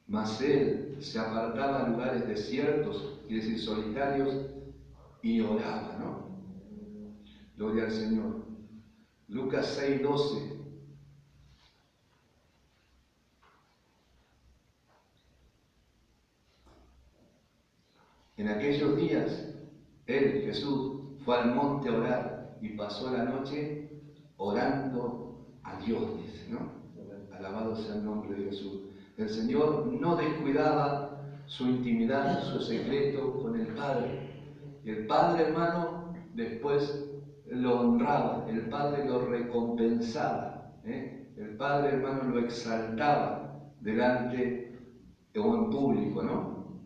Mas él se apartaba a lugares desiertos, quiere decir solitarios, y oraba, ¿no? Gloria al Señor. Lucas 6:12. En aquellos días, él, Jesús, fue al monte a orar y pasó la noche orando a Dios, dice, ¿no? Alabado sea el nombre de Jesús. El Señor no descuidaba su intimidad, su secreto con el Padre. Y el Padre, hermano, después lo honraba, el Padre lo recompensaba, el Padre, hermano, lo exaltaba delante o en público, ¿no?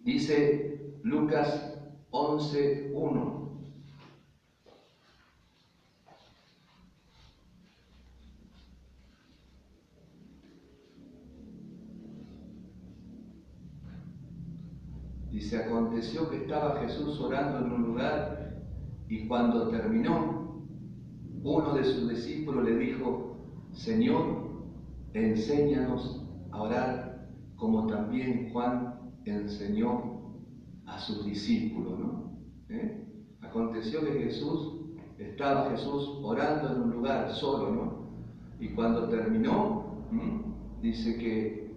Dice Lucas 11:1. Dice, aconteció que estaba Jesús orando en un lugar y cuando terminó, uno de sus discípulos le dijo, Señor, enséñanos a orar como también Juan enseñó a sus discípulos, ¿no? Aconteció que estaba Jesús orando en un lugar solo, ¿no? Y cuando terminó, dice que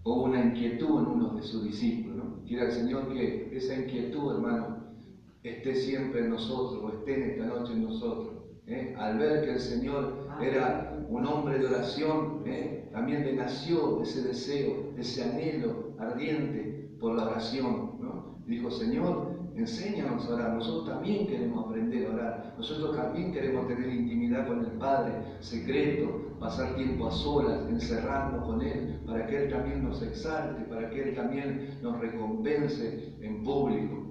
hubo una inquietud en uno de sus discípulos, ¿no? Quiera el Señor que esa inquietud, hermano, esté siempre en nosotros, o esté en esta noche en nosotros. Al ver que el Señor era un hombre de oración, también le nació ese deseo, ese anhelo ardiente por la oración, ¿no? Dijo, Señor, enséñanos a orar. Nosotros también queremos aprender a orar. Nosotros también queremos tener intimidad con el Padre, secreto, pasar tiempo a solas, encerrarnos con Él, para que Él también nos exalte, para que Él también nos recompense en público.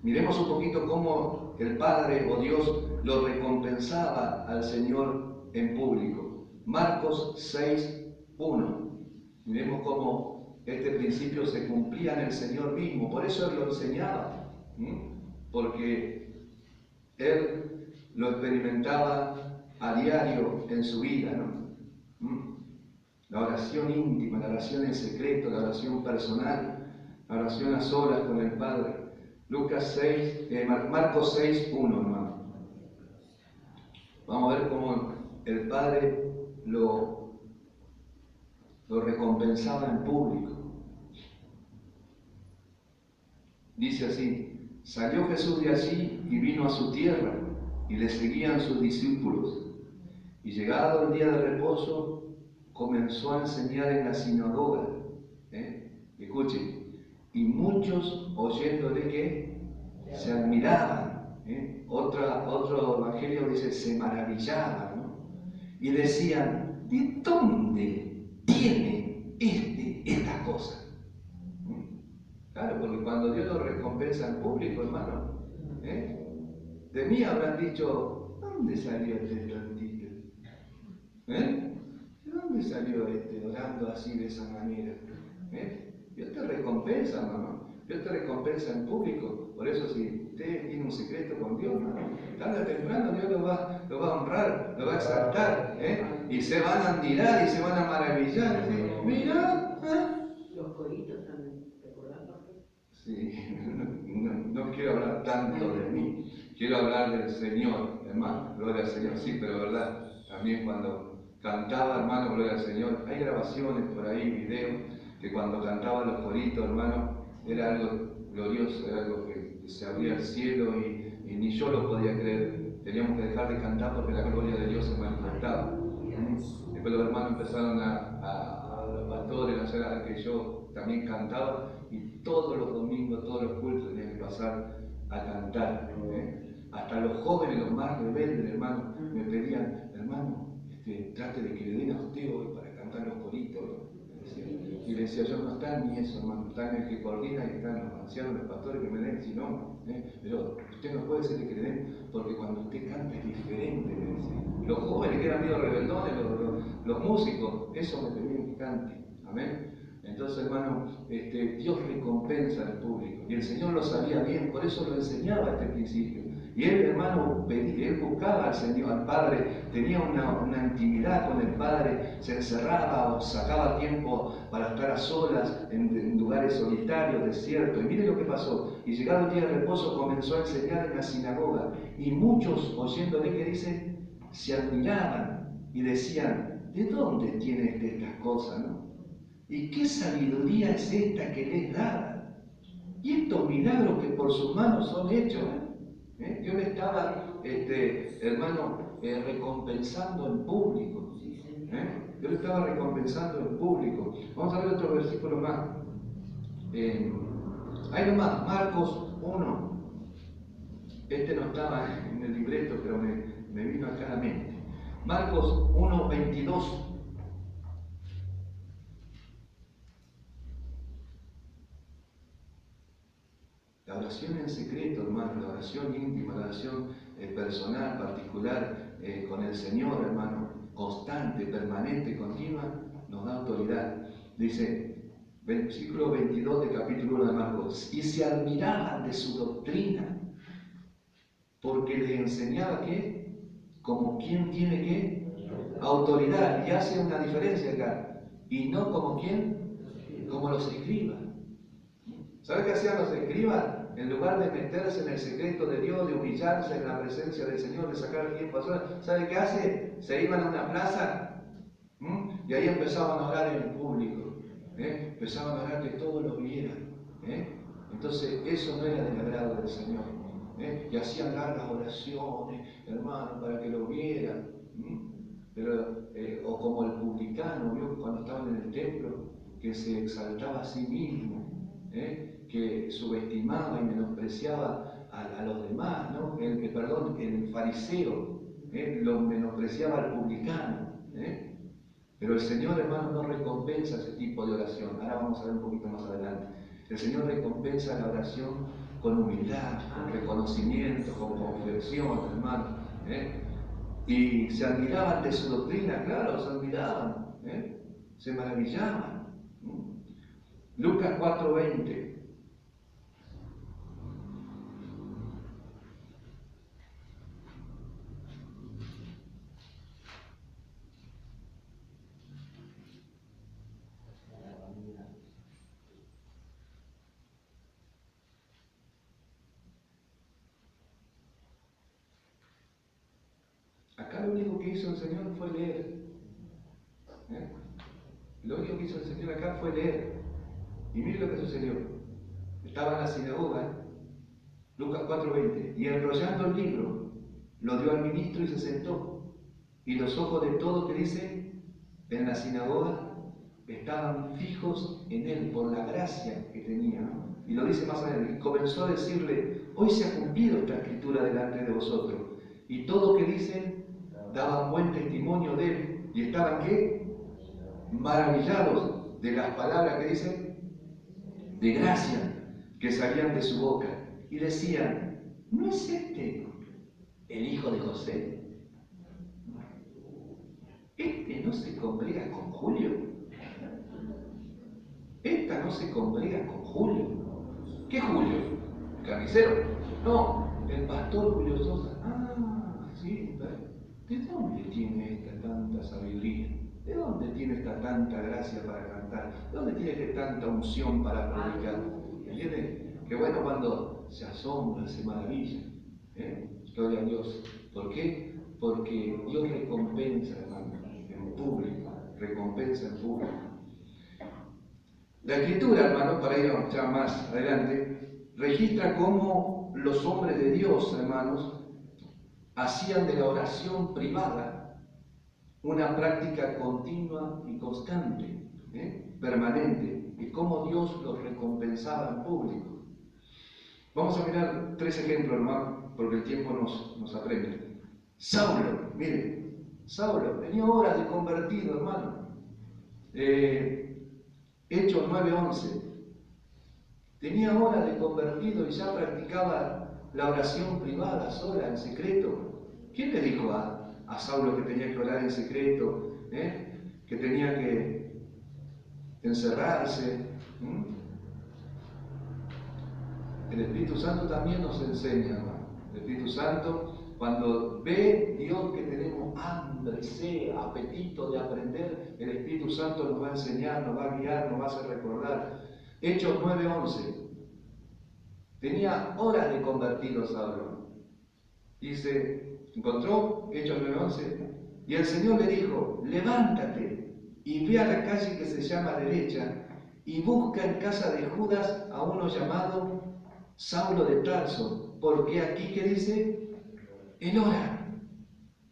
Miremos un poquito cómo el Padre o Dios lo recompensaba al Señor en público. Marcos 6:1. Miremos cómo este principio se cumplía en el Señor mismo. Por eso Él lo enseñaba. Porque Él lo experimentaba a diario en su vida, ¿no? La oración íntima, la oración en secreto, la oración personal, la oración a solas con el Padre. Marcos 6:1, hermano. Vamos a ver cómo el Padre lo recompensaba en público. Dice así, salió Jesús de allí y vino a su tierra, y le seguían sus discípulos. Y llegado el día de reposo, comenzó a enseñar en la sinagoga. Escuchen, y muchos oyéndole que se admiraban. Otro evangelio dice, se maravillaban, ¿no? Y decían, ¿de dónde tiene estas cosas? Claro, porque cuando Dios lo recompensa en público, hermano, de mí habrán dicho, ¿dónde salió este tantito? ¿De dónde salió orando así de esa manera? Dios te recompensa, hermano. Dios te recompensa en público. Por eso si usted tiene un secreto con Dios, hermano, tarde o temprano Dios lo va a honrar, lo va a exaltar, y se van a admirar y se van a maravillar. Mira, los coritos también, ¿recordando? Sí, no quiero hablar tanto de mí, quiero hablar del Señor, hermano, gloria al Señor, sí, pero verdad, también cuando cantaba, hermano, gloria al Señor, hay grabaciones por ahí, videos, que cuando cantaban los coritos, hermano, era algo glorioso, era algo que se abría el cielo y ni yo lo podía creer. Teníamos que dejar de cantar porque la gloria de Dios se manifestaba. Después los hermanos empezaron los pastores, a hacer que yo también cantaba, y todos los domingos, todos los cultos tenían que pasar a cantar. Hasta los jóvenes, los más rebeldes, hermano, me pedían, hermano, trate de que le den a usted hoy para cantar los coritos. Y le decía, yo no está ni eso, hermano, está en el que coordina y están los ancianos, los pastores que me den, si no, pero usted no puede decirle que le den, porque cuando usted canta es diferente, me decía. Los jóvenes que eran medio rebeldones, los músicos, eso me pedían que cante, amén. Entonces, hermano, Dios recompensa al público, y el Señor lo sabía bien, por eso lo enseñaba este principio. Y él, hermano, él buscaba al Señor, al Padre, tenía una intimidad con el Padre, se encerraba o sacaba tiempo para estar a solas en lugares solitarios, desiertos. Y mire lo que pasó. Y llegado el día de reposo comenzó a enseñar en la sinagoga. Y muchos, oyéndole que dice, se admiraban y decían, ¿de dónde tiene estas cosas, no? ¿Y qué sabiduría es esta que le es dada? Y estos milagros que por sus manos son hechos, Dios le estaba, hermano, recompensando en público. Dios le estaba recompensando en público. Vamos a ver otro versículo más. Hay nomás, Marcos 1. No estaba en el libreto, pero me vino acá a la mente. Marcos 1, 22. La oración en secreto, hermano, la oración íntima, la oración personal, particular, con el Señor, hermano, constante, permanente, continua, nos da autoridad. Dice, versículo 22 del capítulo 1 de Marcos, y se admiraban de su doctrina, porque les enseñaba que, como quien tiene que, autoridad, y hace una diferencia acá, y no como quien, como los escribas. ¿Sabe qué hacían los escribas? En lugar de meterse en el secreto de Dios, de humillarse en la presencia del Señor, de sacar el tiempo a solas, ¿sabe qué hace? Se iban a una plaza y ahí empezaban a orar en público. Empezaban a orar que todos lo vieran. Entonces, eso no era del agrado del Señor. Y hacían largas oraciones, hermano, para que lo vieran. Pero, o como el publicano, ¿vio? Cuando estaban en el templo, que se exaltaba a sí mismo. Que subestimaba y menospreciaba a los demás, ¿no? El fariseo, lo menospreciaba al publicano. Pero el Señor, hermano, no recompensa ese tipo de oración. Ahora vamos a ver un poquito más adelante. El Señor recompensa la oración con humildad, con reconocimiento, con confesión, hermano. Y se admiraban de su doctrina, claro, se admiraban, se maravillaban. Lucas 4:20. Acá lo único que hizo el Señor fue leer. Lo único que hizo el Señor acá fue leer. Y mire lo que sucedió. Estaba en la sinagoga, Lucas 4:20, y enrollando el libro, lo dio al ministro y se sentó. Y los ojos de todos, que dice, en la sinagoga, estaban fijos en él por la gracia que tenía. Y lo dice más adelante, y comenzó a decirle, hoy se ha cumplido esta escritura delante de vosotros. Y todo que dicen, daban buen testimonio de él. ¿Y estaban qué? Maravillados de las palabras que dicen, de gracia, que salían de su boca. Y decían, ¿no es este el hijo de José? ¿Este no se congrega con Julio? ¿Esta no se congrega con Julio? ¿Qué Julio? ¿El carnicero? No, el pastor Julio Sosa. Ah, sí, ¿de dónde tiene esta tanta sabiduría? ¿De dónde tiene esta tanta gracia para cantar? ¿De dónde tiene esta tanta unción para predicar? ¿Entienden? Que bueno cuando se asombra, se maravilla. Gloria a Dios. ¿Por qué? Porque Dios recompensa, hermano, en público. Recompensa en público. La Escritura, hermano, para ir ya más adelante, registra cómo los hombres de Dios, hermanos, hacían de la oración privada una práctica continua y constante, permanente, y cómo Dios los recompensaba en público. Vamos a mirar 3 ejemplos, hermano, porque el tiempo nos apremia. Saulo, mire, Saulo tenía horas de convertido, hermano. Hechos 9:11. Tenía horas de convertido y ya practicaba la oración privada, sola, en secreto. ¿Quién le dijo a Saulo que tenía que orar en secreto? Que tenía que encerrarse. El Espíritu Santo también nos enseña, hermano. El Espíritu Santo, cuando ve Dios que tenemos hambre, sed, apetito de aprender, el Espíritu Santo nos va a enseñar, nos va a guiar, nos va a hacer recordar. Hechos 9:11. Tenía horas de convertido Saulo. Dice, encontró Hechos 9:11, y el Señor le dijo, levántate y ve a la calle que se llama derecha y busca en casa de Judas a uno llamado Saulo de Tarso, porque aquí que dice, él ora.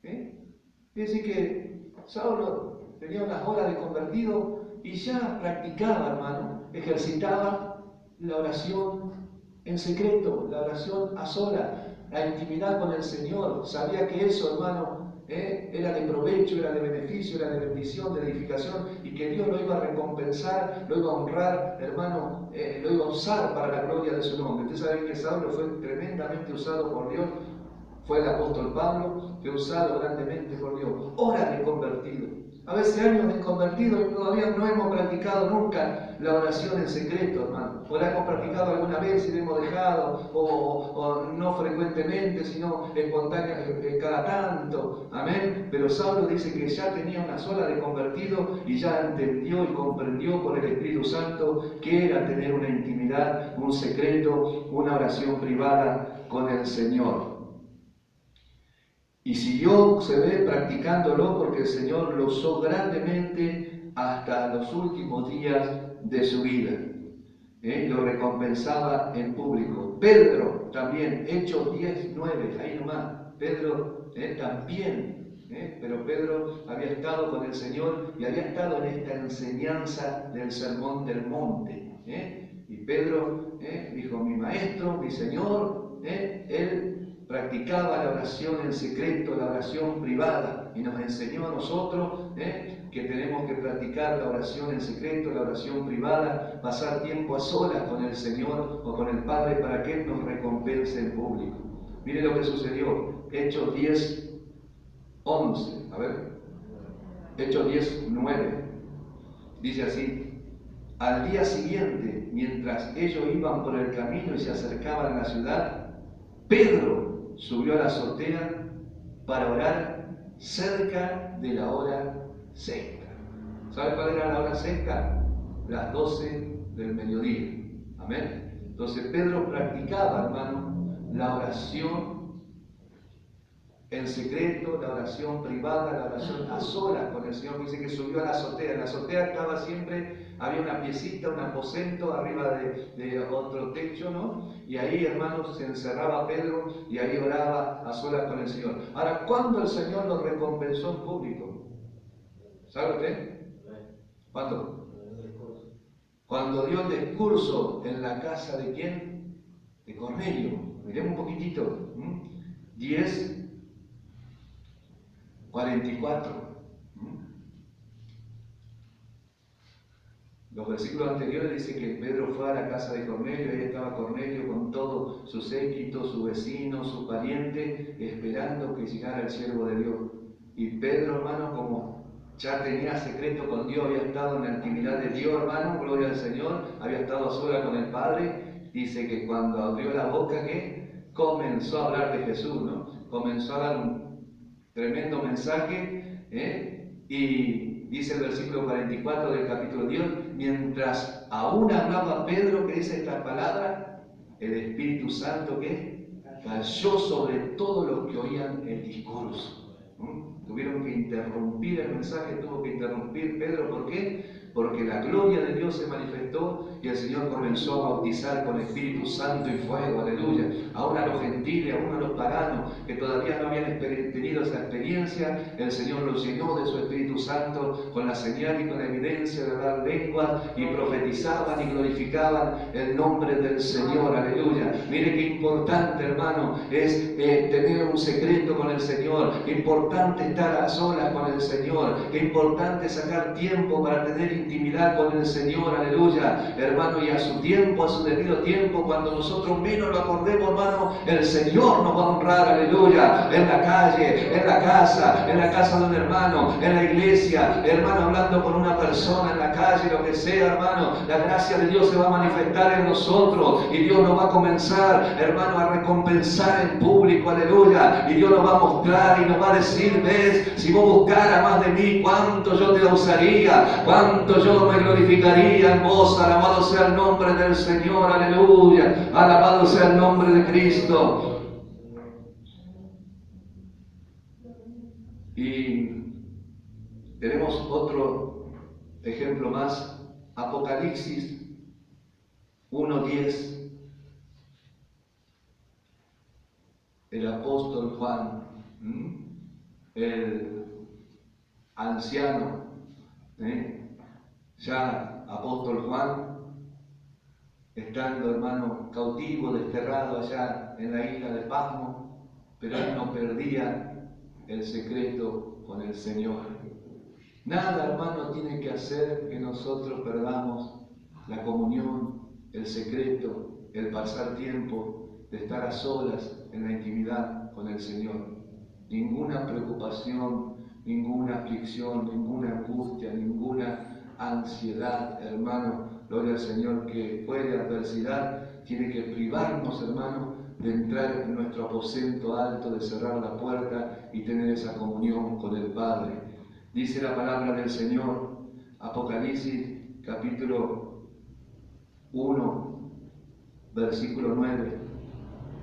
Es decir que Saulo tenía unas horas de convertido y ya practicaba, hermano, ejercitaba la oración en secreto, la oración a sola, la intimidad con el Señor. Sabía que eso, hermano, era de provecho, era de beneficio, era de bendición, de edificación, y que Dios lo iba a recompensar, lo iba a honrar, hermano, lo iba a usar para la gloria de su nombre. Ustedes saben que Saulo fue tremendamente usado por Dios. Fue el apóstol Pablo, que usado grandemente por Dios. Horas de convertido. A veces años de convertido y todavía no hemos practicado nunca la oración en secreto, hermano. O la hemos practicado alguna vez y la hemos dejado, o no frecuentemente, sino espontánea cada tanto. Amén. Pero Saulo dice que ya tenía una sola de convertido y ya entendió y comprendió por el Espíritu Santo que era tener una intimidad, un secreto, una oración privada con el Señor. Y siguió, se ve, practicándolo porque el Señor lo usó grandemente hasta los últimos días de su vida. Lo recompensaba en público. Pedro también, Hechos 10:9, ahí nomás. Pedro también. Pero Pedro había estado con el Señor y había estado en esta enseñanza del Sermón del Monte. Y Pedro dijo, mi maestro, mi Señor, él practicaba la oración en secreto, la oración privada, y nos enseñó a nosotros que tenemos que practicar la oración en secreto, la oración privada, pasar tiempo a solas con el Señor o con el Padre para que Él nos recompense en público. Mire lo que sucedió, Hechos 10:11, a ver, Hechos 10:9, dice así, al día siguiente, mientras ellos iban por el camino y se acercaban a la ciudad, Pedro subió a la azotea para orar cerca de la hora sexta. ¿Sabe cuál era la hora sexta? Las 12 del mediodía. Amén. Entonces Pedro practicaba, hermano, la oración en secreto, la oración privada, la oración a solas con el Señor. Dice que subió a la azotea. En la azotea estaba siempre, había una piecita, un aposento arriba de otro techo, ¿no? Y ahí, hermanos, se encerraba Pedro y ahí oraba a solas con el Señor. Ahora, ¿cuándo el Señor lo recompensó en público? ¿Sabe usted? ¿Cuándo? Cuando dio el discurso en la casa de ¿quién? De Cornelio. Miremos un poquitito. 10:44. Los versículos anteriores dicen que Pedro fue a la casa de Cornelio, ahí estaba Cornelio con todo su séquito, su vecino, su pariente, esperando que llegara el siervo de Dios. Y Pedro, hermano, como ya tenía secreto con Dios, había estado en la intimidad de Dios, hermano, gloria al Señor, había estado a sola con el Padre, dice que cuando abrió la boca, ¿qué? Comenzó a hablar de Jesús, ¿no? Comenzó a dar un tremendo mensaje, y dice el versículo 44 del capítulo 10, mientras aún hablaba Pedro, que dice esta palabra, el Espíritu Santo, ¿qué? cayó sobre todos los que oían el discurso. Tuvieron que interrumpir el mensaje, tuvo que interrumpir Pedro. ¿Por qué? Porque la gloria de Dios se manifestó y el Señor comenzó a bautizar con Espíritu Santo y fuego, aleluya. Ahora a los gentiles, aún a los paganos que todavía no habían tenido esa experiencia, el Señor los llenó de su Espíritu Santo con la señal y con la evidencia de hablar lenguas, y profetizaban y glorificaban el nombre del Señor, aleluya. Mire qué importante, hermano, es tener un secreto con el Señor, qué importante estar a solas con el Señor, qué importante sacar tiempo para tener intimidad con el Señor, aleluya, hermano, y a su tiempo, a su debido tiempo, cuando nosotros menos lo acordemos, hermano, el Señor nos va a honrar, aleluya, en la calle, en la casa de un hermano, en la iglesia, hermano, hablando con una persona en la calle, lo que sea, hermano, la gracia de Dios se va a manifestar en nosotros y Dios nos va a comenzar, hermano, a recompensar en público, aleluya, y Dios nos va a mostrar y nos va a decir: ves, si vos buscaras más de mí, cuánto yo te usaría, cuánto yo me glorificaría en vos. Alabado sea el nombre del Señor, aleluya, alabado sea el nombre de Cristo. Y tenemos otro ejemplo más, Apocalipsis 1:10. El apóstol Juan, el anciano, ya apóstol Juan, estando, hermano, cautivo, desterrado allá en la isla de Patmos, pero él no perdía el secreto con el Señor. Nada, hermano, tiene que hacer que nosotros perdamos la comunión, el secreto, el pasar tiempo, de estar a solas en la intimidad con el Señor. Ninguna preocupación, ninguna aflicción, ninguna angustia, ninguna ansiedad, hermano, gloria al Señor, que puede adversidad, tiene que privarnos, hermano, de entrar en nuestro aposento alto, de cerrar la puerta y tener esa comunión con el Padre. Dice la palabra del Señor, Apocalipsis capítulo 1, versículo 9.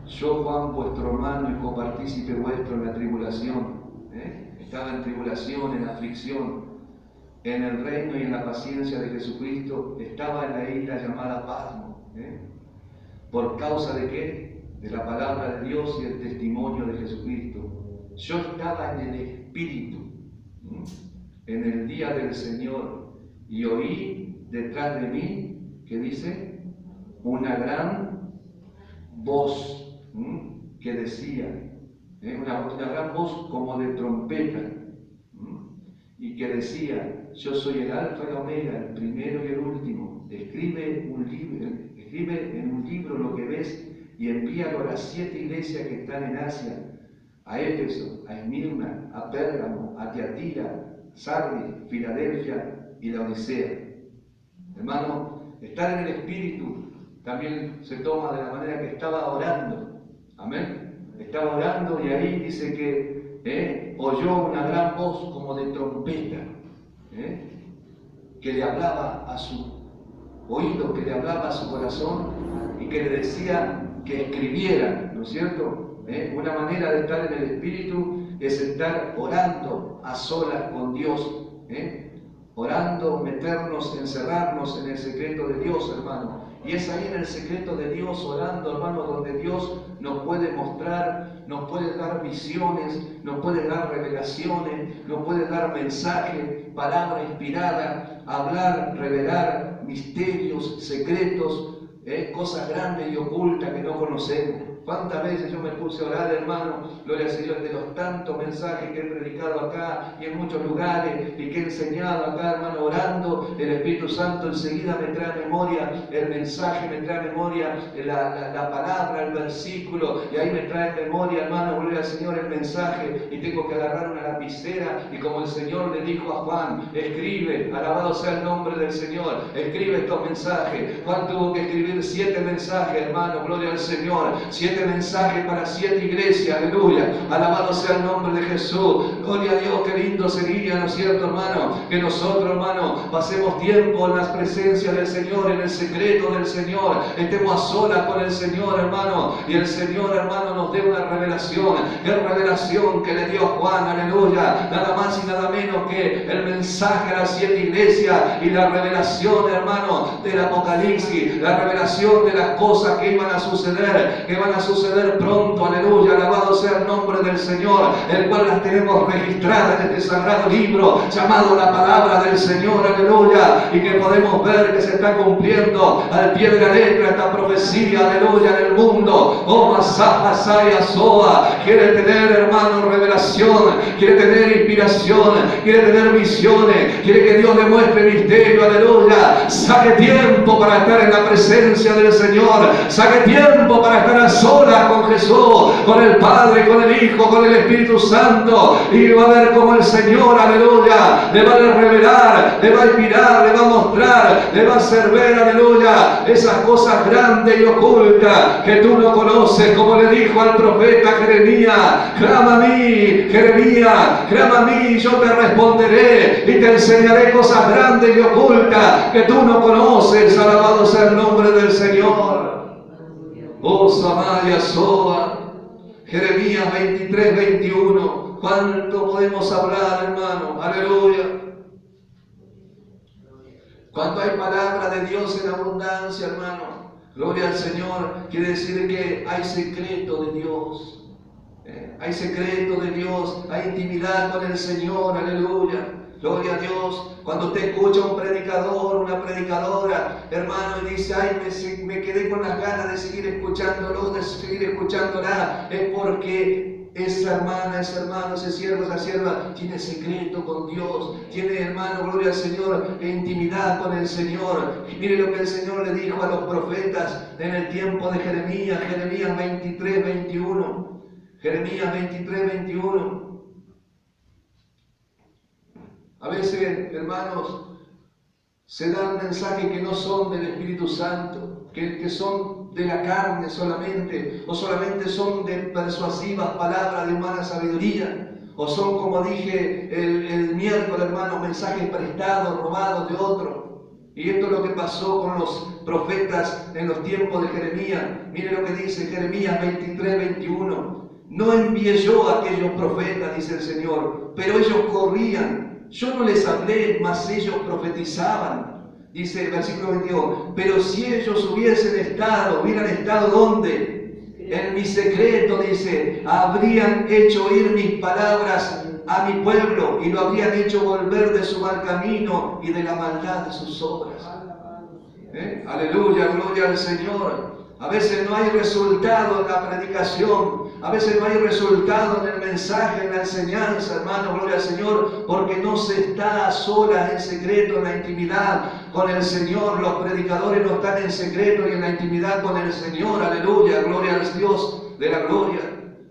Yo, Juan, vuestro hermano y copartícipe vuestro en la tribulación, estaba en tribulación, en aflicción, en el reino y en la paciencia de Jesucristo, estaba en la isla llamada Patmos. ¿Por causa de qué? De la palabra de Dios y el testimonio de Jesucristo. Yo estaba en el Espíritu, en el día del Señor, y oí detrás de mí, ¿qué dice? Una gran voz que decía, una gran voz como de trompeta, y que decía: yo soy el Alfa y la Omega, el primero y el último. Escribe en un libro lo que ves y envíalo a las 7 iglesias que están en Asia, a Éfeso, a Esmirna, a Pérgamo, a Tiatira, Sardis, Filadelfia y la Odisea. Hermano, estar en el Espíritu también se toma de la manera que estaba orando. Amén. Estaba orando y ahí dice que oyó una gran voz como de trompeta, que le hablaba a su oído, que le hablaba a su corazón y que le decía que escribiera, ¿no es cierto? Una manera de estar en el Espíritu es estar orando a solas con Dios, orando, meternos, encerrarnos en el secreto de Dios, hermano. Y es ahí en el secreto de Dios, orando, hermano, donde Dios nos puede mostrar, nos puede dar visiones, nos puede dar revelaciones, nos puede dar mensajes, palabra inspirada, hablar, revelar misterios, secretos, cosas grandes y ocultas que no conocemos. ¿Cuántas veces yo me puse a orar, hermano? Gloria al Señor, de los tantos mensajes que he predicado acá y en muchos lugares y que he enseñado acá, hermano, orando. El Espíritu Santo enseguida me trae a memoria el mensaje, me trae a memoria la palabra, el versículo, y ahí me trae a memoria, hermano, gloria al Señor, el mensaje, y tengo que agarrar una lapicera y como el Señor le dijo a Juan: escribe, alabado sea el nombre del Señor, escribe estos mensajes. Juan tuvo que escribir 7 mensajes, hermano, gloria al Señor, 7 7 mensajes para 7 iglesias, aleluya. Alabado sea el nombre de Jesús. Gloria a Dios, qué lindo sería, ¿no es cierto, hermano? Que nosotros, hermano, pasemos tiempo en las presencias del Señor, en el secreto del Señor. Estemos a solas con el Señor, hermano. Y el Señor, hermano, nos dé una revelación. ¿Qué revelación que le dio Juan? Aleluya. Nada más y nada menos que el mensaje a las 7 iglesias y la revelación, hermano, del Apocalipsis. La revelación de las cosas que iban a suceder, que van a suceder pronto, aleluya. Alabado sea el nombre del Señor, el cual las tenemos registradas en este sagrado libro llamado la palabra del Señor, aleluya, y que podemos ver que se está cumpliendo al pie de la letra esta profecía, aleluya, en el mundo. Oh, Masaya Soa quiere tener, hermano, revelación, quiere tener inspiración, quiere tener visiones, quiere que Dios le muestre misterio, aleluya. Saque tiempo para estar en la presencia del Señor, saque tiempo para estar a solas con Jesús, con el Padre, con el Hijo, con el Espíritu Santo, y va a ver cómo el Señor, aleluya, le va a revelar, le va a inspirar, le va a mostrar, le va a hacer ver, aleluya, esas cosas grandes y ocultas que tú no conoces, como le dijo al profeta Jeremías: clama a mí, Jeremías, clama a mí, yo te responderé y te enseñaré cosas grandes y ocultas que tú no conoces. Alabado sea el nombre del Señor. Oh, Samaya Soa. Jeremías 23, 21. ¿Cuánto podemos hablar, hermano? Aleluya. Cuando hay palabra de Dios en abundancia, hermano, gloria al Señor, quiere decir que hay secreto de Dios. Hay secreto de Dios, hay intimidad con el Señor, aleluya. Gloria a Dios. Cuando usted escucha a un predicador, una predicadora, hermano, y dice: ay, me quedé con las ganas de seguir escuchándolo, de seguir escuchándola, es porque esa hermana, ese hermano, ese siervo, esa sierva tiene secreto con Dios, tiene, hermano, gloria al Señor, intimidad con el Señor. Y mire lo que el Señor le dijo a los profetas en el tiempo de Jeremías, Jeremías 23, 21. Jeremías 23, 21. A veces, hermanos, se dan mensajes que no son del Espíritu Santo, que son de la carne solamente, o solamente son de persuasivas palabras de humana sabiduría, o son, como dije el miércoles, hermanos, mensajes prestados, robados de otro. Y esto es lo que pasó con los profetas en los tiempos de Jeremías. Mire lo que dice Jeremías 23, 21. No envié yo a aquellos profetas, dice el Señor, pero ellos corrían. Yo no les hablé, mas ellos profetizaban. Dice el versículo 22. Pero si ellos hubieran estado ¿dónde? En mi secreto, dice, habrían hecho oír mis palabras a mi pueblo y lo habrían hecho volver de su mal camino y de la maldad de sus obras. Aleluya, gloria al Señor. A veces no hay resultado en la predicación, a veces no hay resultado en el mensaje, en la enseñanza, hermano, gloria al Señor, porque no se está a solas, en secreto, en la intimidad con el Señor. Los predicadores no están en secreto y en la intimidad con el Señor, aleluya, gloria al Dios de la gloria.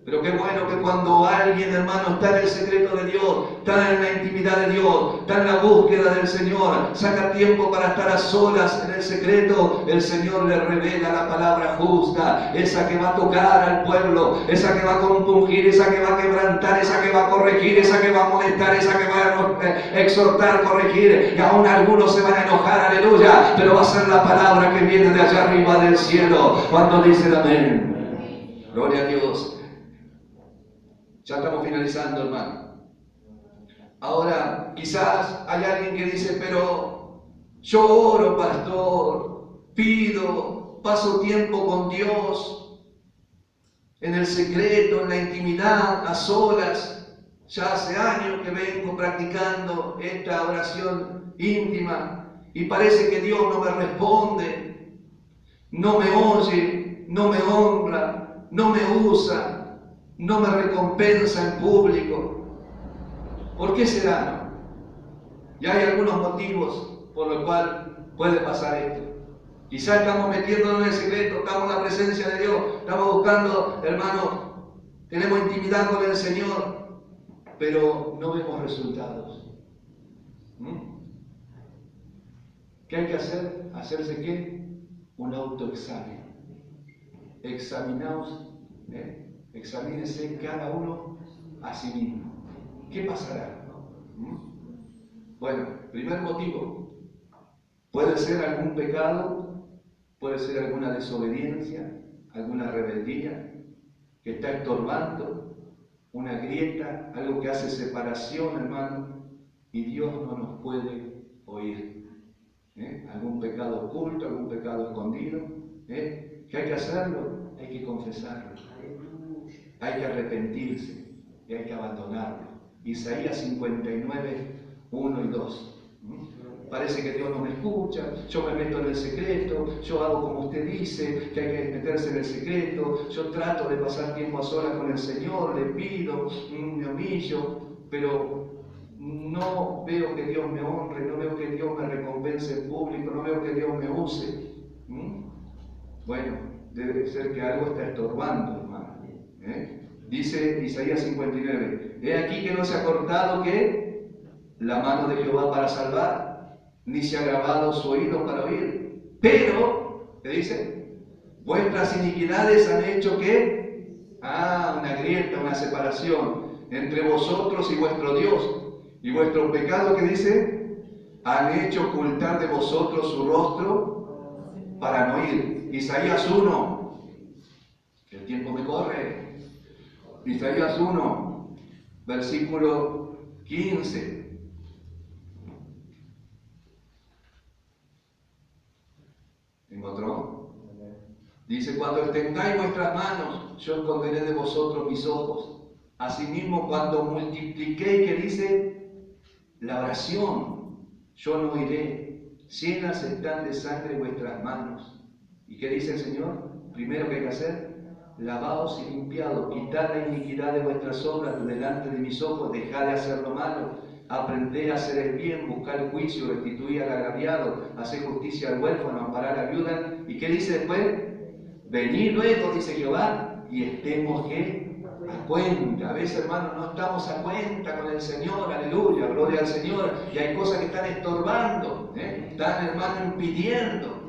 Pero qué bueno que cuando alguien, hermano, está en el secreto de Dios, está en la intimidad de Dios, está en la búsqueda del Señor, saca tiempo para estar a solas en el secreto, el Señor le revela la palabra justa, esa que va a tocar al pueblo, esa que va a compungir, esa que va a quebrantar, esa que va a corregir, esa que va a molestar, esa que va a exhortar, corregir, y aún algunos se van a enojar, aleluya, pero va a ser la palabra que viene de allá arriba del cielo, cuando dice amén. Gloria a Dios. Ya estamos finalizando, hermano. Ahora, quizás hay alguien que dice: pero yo oro, pastor, pido, paso tiempo con Dios, en el secreto, en la intimidad, a solas. Ya hace años que vengo practicando esta oración íntima y parece que Dios no me responde, no me oye, no me honra, no me usa, no me recompensa en público. ¿Por qué será? Y hay algunos motivos por los cuales puede pasar esto. Quizás estamos metiéndonos en el secreto, estamos en la presencia de Dios, estamos buscando, hermanos, tenemos intimidad con el Señor, pero no vemos resultados. ¿Qué hay que hacer? ¿Hacerse qué? Un autoexamen. Examinaos Examínese cada uno a sí mismo. ¿Qué pasará? Bueno, primer motivo. Puede ser algún pecado, puede ser alguna desobediencia, alguna rebeldía que está estorbando, una grieta, algo que hace separación, hermano, y Dios no nos puede oír. Algún pecado oculto, algún pecado escondido, que hay que hacerlo, hay que confesarlo, hay que arrepentirse y hay que abandonarlo. Isaías 59, 1 y 2. Parece que Dios no me escucha, yo me meto en el secreto, yo hago como usted dice, que hay que meterse en el secreto, yo trato de pasar tiempo a solas con el Señor, le pido, me humillo, pero no veo que Dios me honre, no veo que Dios me recompense en público, no veo que Dios me use. Bueno, debe ser que algo está estorbando, hermano. Dice Isaías 59, he aquí que no se ha cortado ¿qué? La mano de Jehová para salvar, ni se ha agravado su oído para oír. Pero, ¿qué dice? Vuestras iniquidades han hecho ¿qué? Una grieta, una separación entre vosotros y vuestro Dios. Y vuestro pecado, ¿qué dice? Han hecho ocultar de vosotros su rostro para no oír. Isaías 1, que el tiempo me corre. Isaías 1, versículo 15. ¿Encontró? Dice, cuando extendáis vuestras manos, yo esconderé de vosotros mis ojos. Asimismo, cuando multipliquéis, ¿qué dice? La oración, yo no oiré. Llenas están de sangre vuestras manos. ¿Y qué dice el Señor? Primero que hay que hacer, lavaos y limpiados, quitad la iniquidad de vuestras obras de delante de mis ojos, dejad de hacer lo malo, aprended a hacer el bien, buscar el juicio, restituir al agraviado, hacer justicia al huérfano, amparar a la viuda. ¿Y qué dice después? Venid luego, dice Jehová, y estemos ¿qué? A cuenta. A veces, hermanos, no estamos a cuenta con el Señor, aleluya, gloria al Señor, y hay cosas que están estorbando, están, hermano, impidiendo.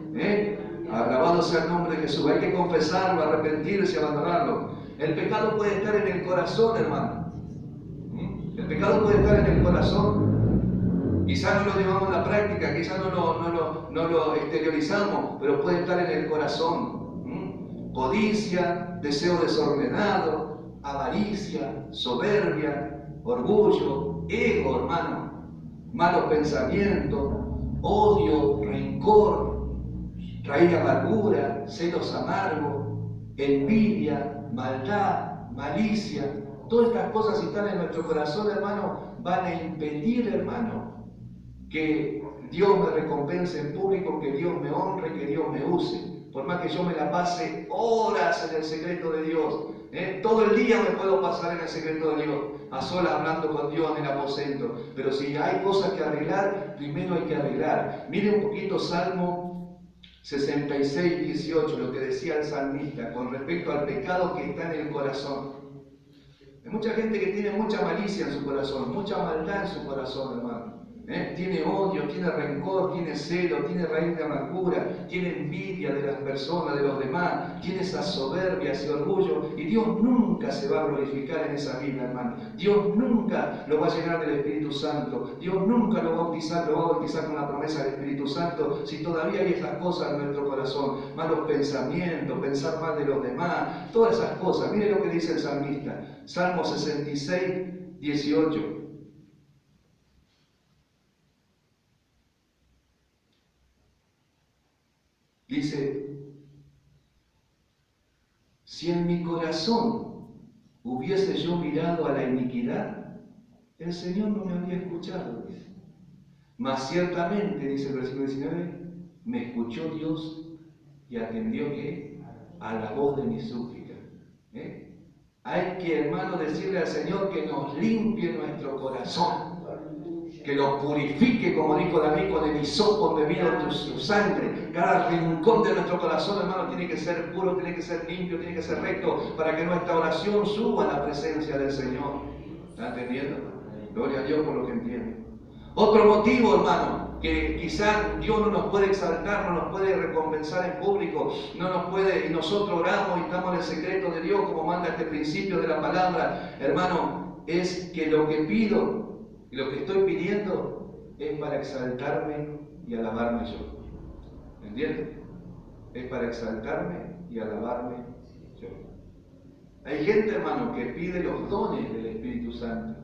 Alabado sea el nombre de Jesús. Hay que confesarlo, arrepentirse, abandonarlo. El pecado puede estar en el corazón, hermano. El pecado puede estar en el corazón. Quizás no lo llevamos a la práctica, quizás no lo exteriorizamos, pero puede estar en el corazón. Codicia, deseo desordenado, avaricia, soberbia, orgullo, ego, hermano, malos pensamientos, odio, rencor, raíz de amargura, celos amargos, envidia, maldad, malicia. Todas estas cosas, si están en nuestro corazón, hermano, van a impedir, hermano, que Dios me recompense en público, que Dios me honre, que Dios me use. Por más que yo me la pase horas en el secreto de Dios, todo el día me puedo pasar en el secreto de Dios, a solas hablando con Dios en el aposento. Pero si hay cosas que arreglar, primero hay que arreglar. Mire un poquito Salmo 66, 18, lo que decía el salmista con respecto al pecado que está en el corazón. Hay mucha gente que tiene mucha malicia en su corazón, mucha maldad en su corazón, hermano. Tiene odio, tiene rencor, tiene celo, tiene raíz de amargura, tiene envidia de las personas, de los demás, tiene esa soberbia, ese orgullo, y Dios nunca se va a glorificar en esa vida, hermano. Dios nunca lo va a llenar del Espíritu Santo, Dios nunca lo va a bautizar con la promesa del Espíritu Santo si todavía hay esas cosas en nuestro corazón, malos pensamientos, pensar mal de los demás, todas esas cosas. Mire lo que dice el salmista, Salmo 66, 18. Dice, si en mi corazón hubiese yo mirado a la iniquidad, el Señor no me habría escuchado. Mas ciertamente, dice el versículo 19, me escuchó Dios y atendió ¿qué? A la voz de mi súplica. Hay que, hermano, decirle al Señor que nos limpie nuestro corazón, que lo purifique, como dijo David, con el hisopo bebido de su sangre. Cada rincón de nuestro corazón, hermano, tiene que ser puro, tiene que ser limpio, tiene que ser recto, para que nuestra oración suba a la presencia del Señor. ¿Está entendiendo? Gloria a Dios por lo que entiende. Otro motivo, hermano, que quizás Dios no nos puede exaltar, no nos puede recompensar en público, no nos puede, y nosotros oramos y estamos en el secreto de Dios, como manda este principio de la palabra, hermano, es que lo que pido y lo que estoy pidiendo es para exaltarme y alabarme yo. ¿Entiendes? Es para exaltarme y alabarme yo. Hay gente, hermano, que pide los dones del Espíritu Santo,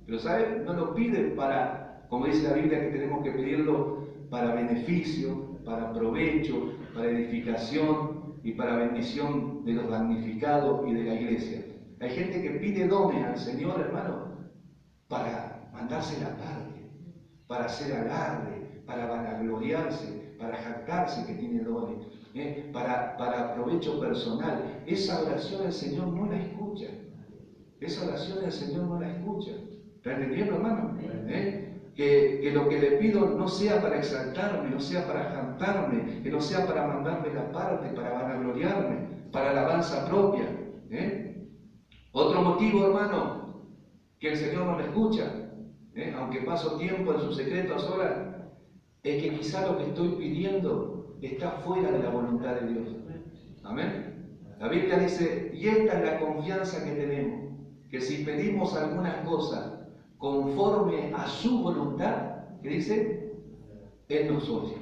pero ¿sabe? No lo pide para, como dice la Biblia, que tenemos que pedirlo para beneficio, para provecho, para edificación y para bendición de los damnificados y de la iglesia. Hay gente que pide dones al Señor, hermano, para mandarse la parte, para hacer alarde, para vanagloriarse, para jactarse que tiene dones, para provecho personal. Esa oración el Señor no la escucha. Esa oración el Señor no la escucha. ¿Está entendiendo, hermano? Que lo que le pido no sea para exaltarme, no sea para jactarme, que no sea para mandarme la parte, para vanagloriarme, para alabanza propia. Otro motivo, hermano, que el Señor no me escucha, aunque paso tiempo en su secreto a solas, es que quizá lo que estoy pidiendo está fuera de la voluntad de Dios. Amén. La Biblia dice, y esta es la confianza que tenemos, que si pedimos algunas cosas conforme a su voluntad, ¿qué dice? Él nos oye.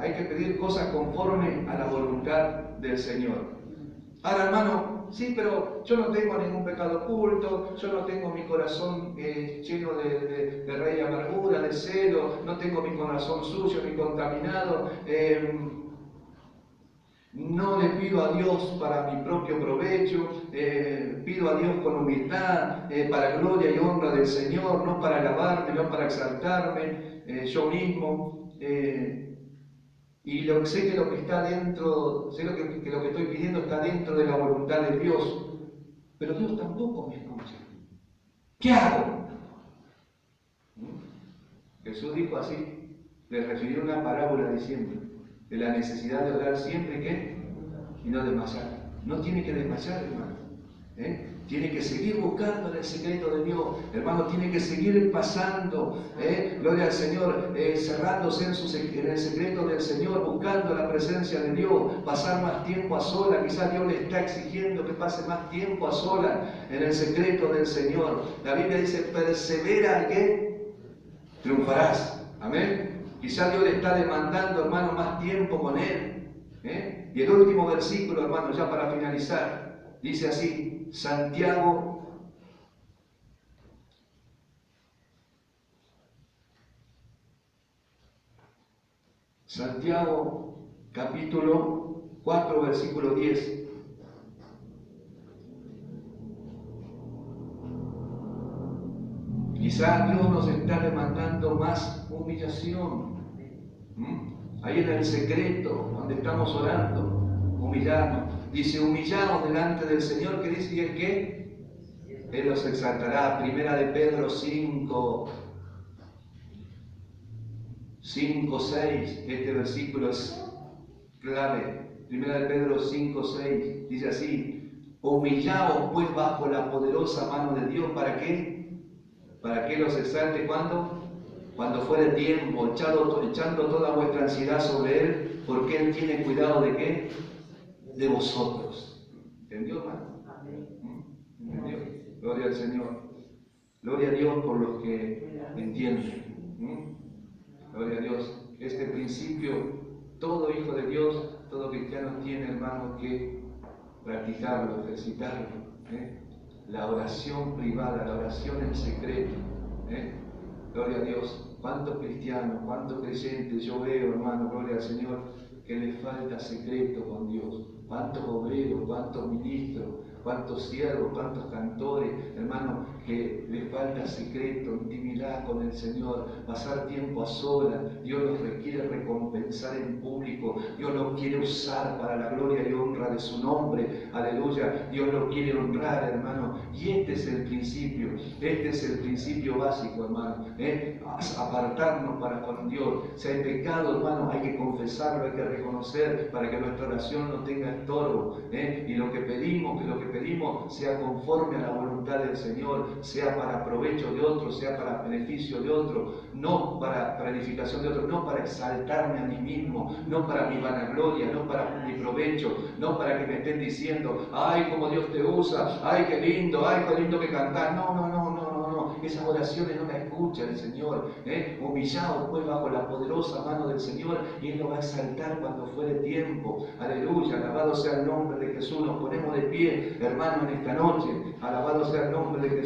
Hay que pedir cosas conforme a la voluntad del Señor. Ahora, hermano, sí, pero yo no tengo ningún pecado oculto, yo no tengo mi corazón lleno de raíz de amargura, de celo, no tengo mi corazón sucio ni contaminado, no le pido a Dios para mi propio provecho, pido a Dios con humildad, para gloria y honra del Señor, no para alabarme, no para exaltarme yo mismo. Y sé que lo que está dentro, sé que lo que estoy pidiendo está dentro de la voluntad de Dios, pero Dios tampoco me escucha. ¿Qué hago? Jesús dijo así, le refirió una parábola diciendo de la necesidad de orar siempre y no desmayar. No tiene que desmayar, hermano. Tiene que seguir buscando en el secreto de Dios, hermano, tiene que seguir pasando, gloria al Señor, cerrándose en el secreto del Señor, buscando la presencia de Dios, pasar más tiempo a solas. Quizás Dios le está exigiendo que pase más tiempo a solas en el secreto del Señor. La Biblia dice, persevera que triunfarás. Amén. Quizás Dios le está demandando, hermano, más tiempo con Él. Y el último versículo, hermano, ya para finalizar, dice así, Santiago capítulo 4, versículo 10. Quizás Dios nos está demandando más humillación. Ahí en el secreto, donde estamos orando, humillarnos. Dice, humillaos delante del Señor, que dice, ¿y el qué? Él los exaltará. Primera de Pedro 5, 6. Este versículo es clave. Primera de Pedro 5, 6. Dice así, humillaos pues bajo la poderosa mano de Dios. ¿Para qué? ¿Para que los exalte cuando? Cuando fuere tiempo, echando toda vuestra ansiedad sobre Él, porque Él tiene cuidado de qué? De vosotros. ¿Entendió, hermano? ¿Entendió? Gloria al Señor. Gloria a Dios por los que entienden. Gloria a Dios. Este principio, todo hijo de Dios, todo cristiano tiene, hermano, que practicarlo, ejercitarlo. La oración privada, la oración en secreto. Gloria a Dios. ¿Cuántos cristianos, cuántos creyentes yo veo, hermano, gloria al Señor, que les falta secreto con Dios? ¿Cuántos obreros, cuántos ministros, cuántos siervos, cuántos cantores, hermano, que les falta secreto, intimidad con el Señor, pasar tiempo a solas? Dios los requiere recompensar en público, Dios los quiere usar para la gloria y honra de su nombre, aleluya. Dios los quiere honrar, hermano, y este es el principio básico, hermano, apartarnos para con Dios. Si hay pecado, hermano, hay que confesarlo, hay que reconocer para que nuestra oración no tenga estorbo, y lo que pedimos sea conforme a la voluntad del Señor, sea para provecho de otro, sea para beneficio de otro, no para edificación de otro, no para exaltarme a mí mismo, no para mi vanagloria, no para mi provecho, no para que me estén diciendo, ay, cómo Dios te usa, ay, qué lindo que cantás. No, esas oraciones no las escucha el Señor. Humillado pues bajo la poderosa mano del Señor, y Él lo va a exaltar cuando fuere tiempo. Aleluya, alabado sea el nombre de Jesús. Nos ponemos de pie, hermano, en esta noche. Alabado sea el nombre de Jesús.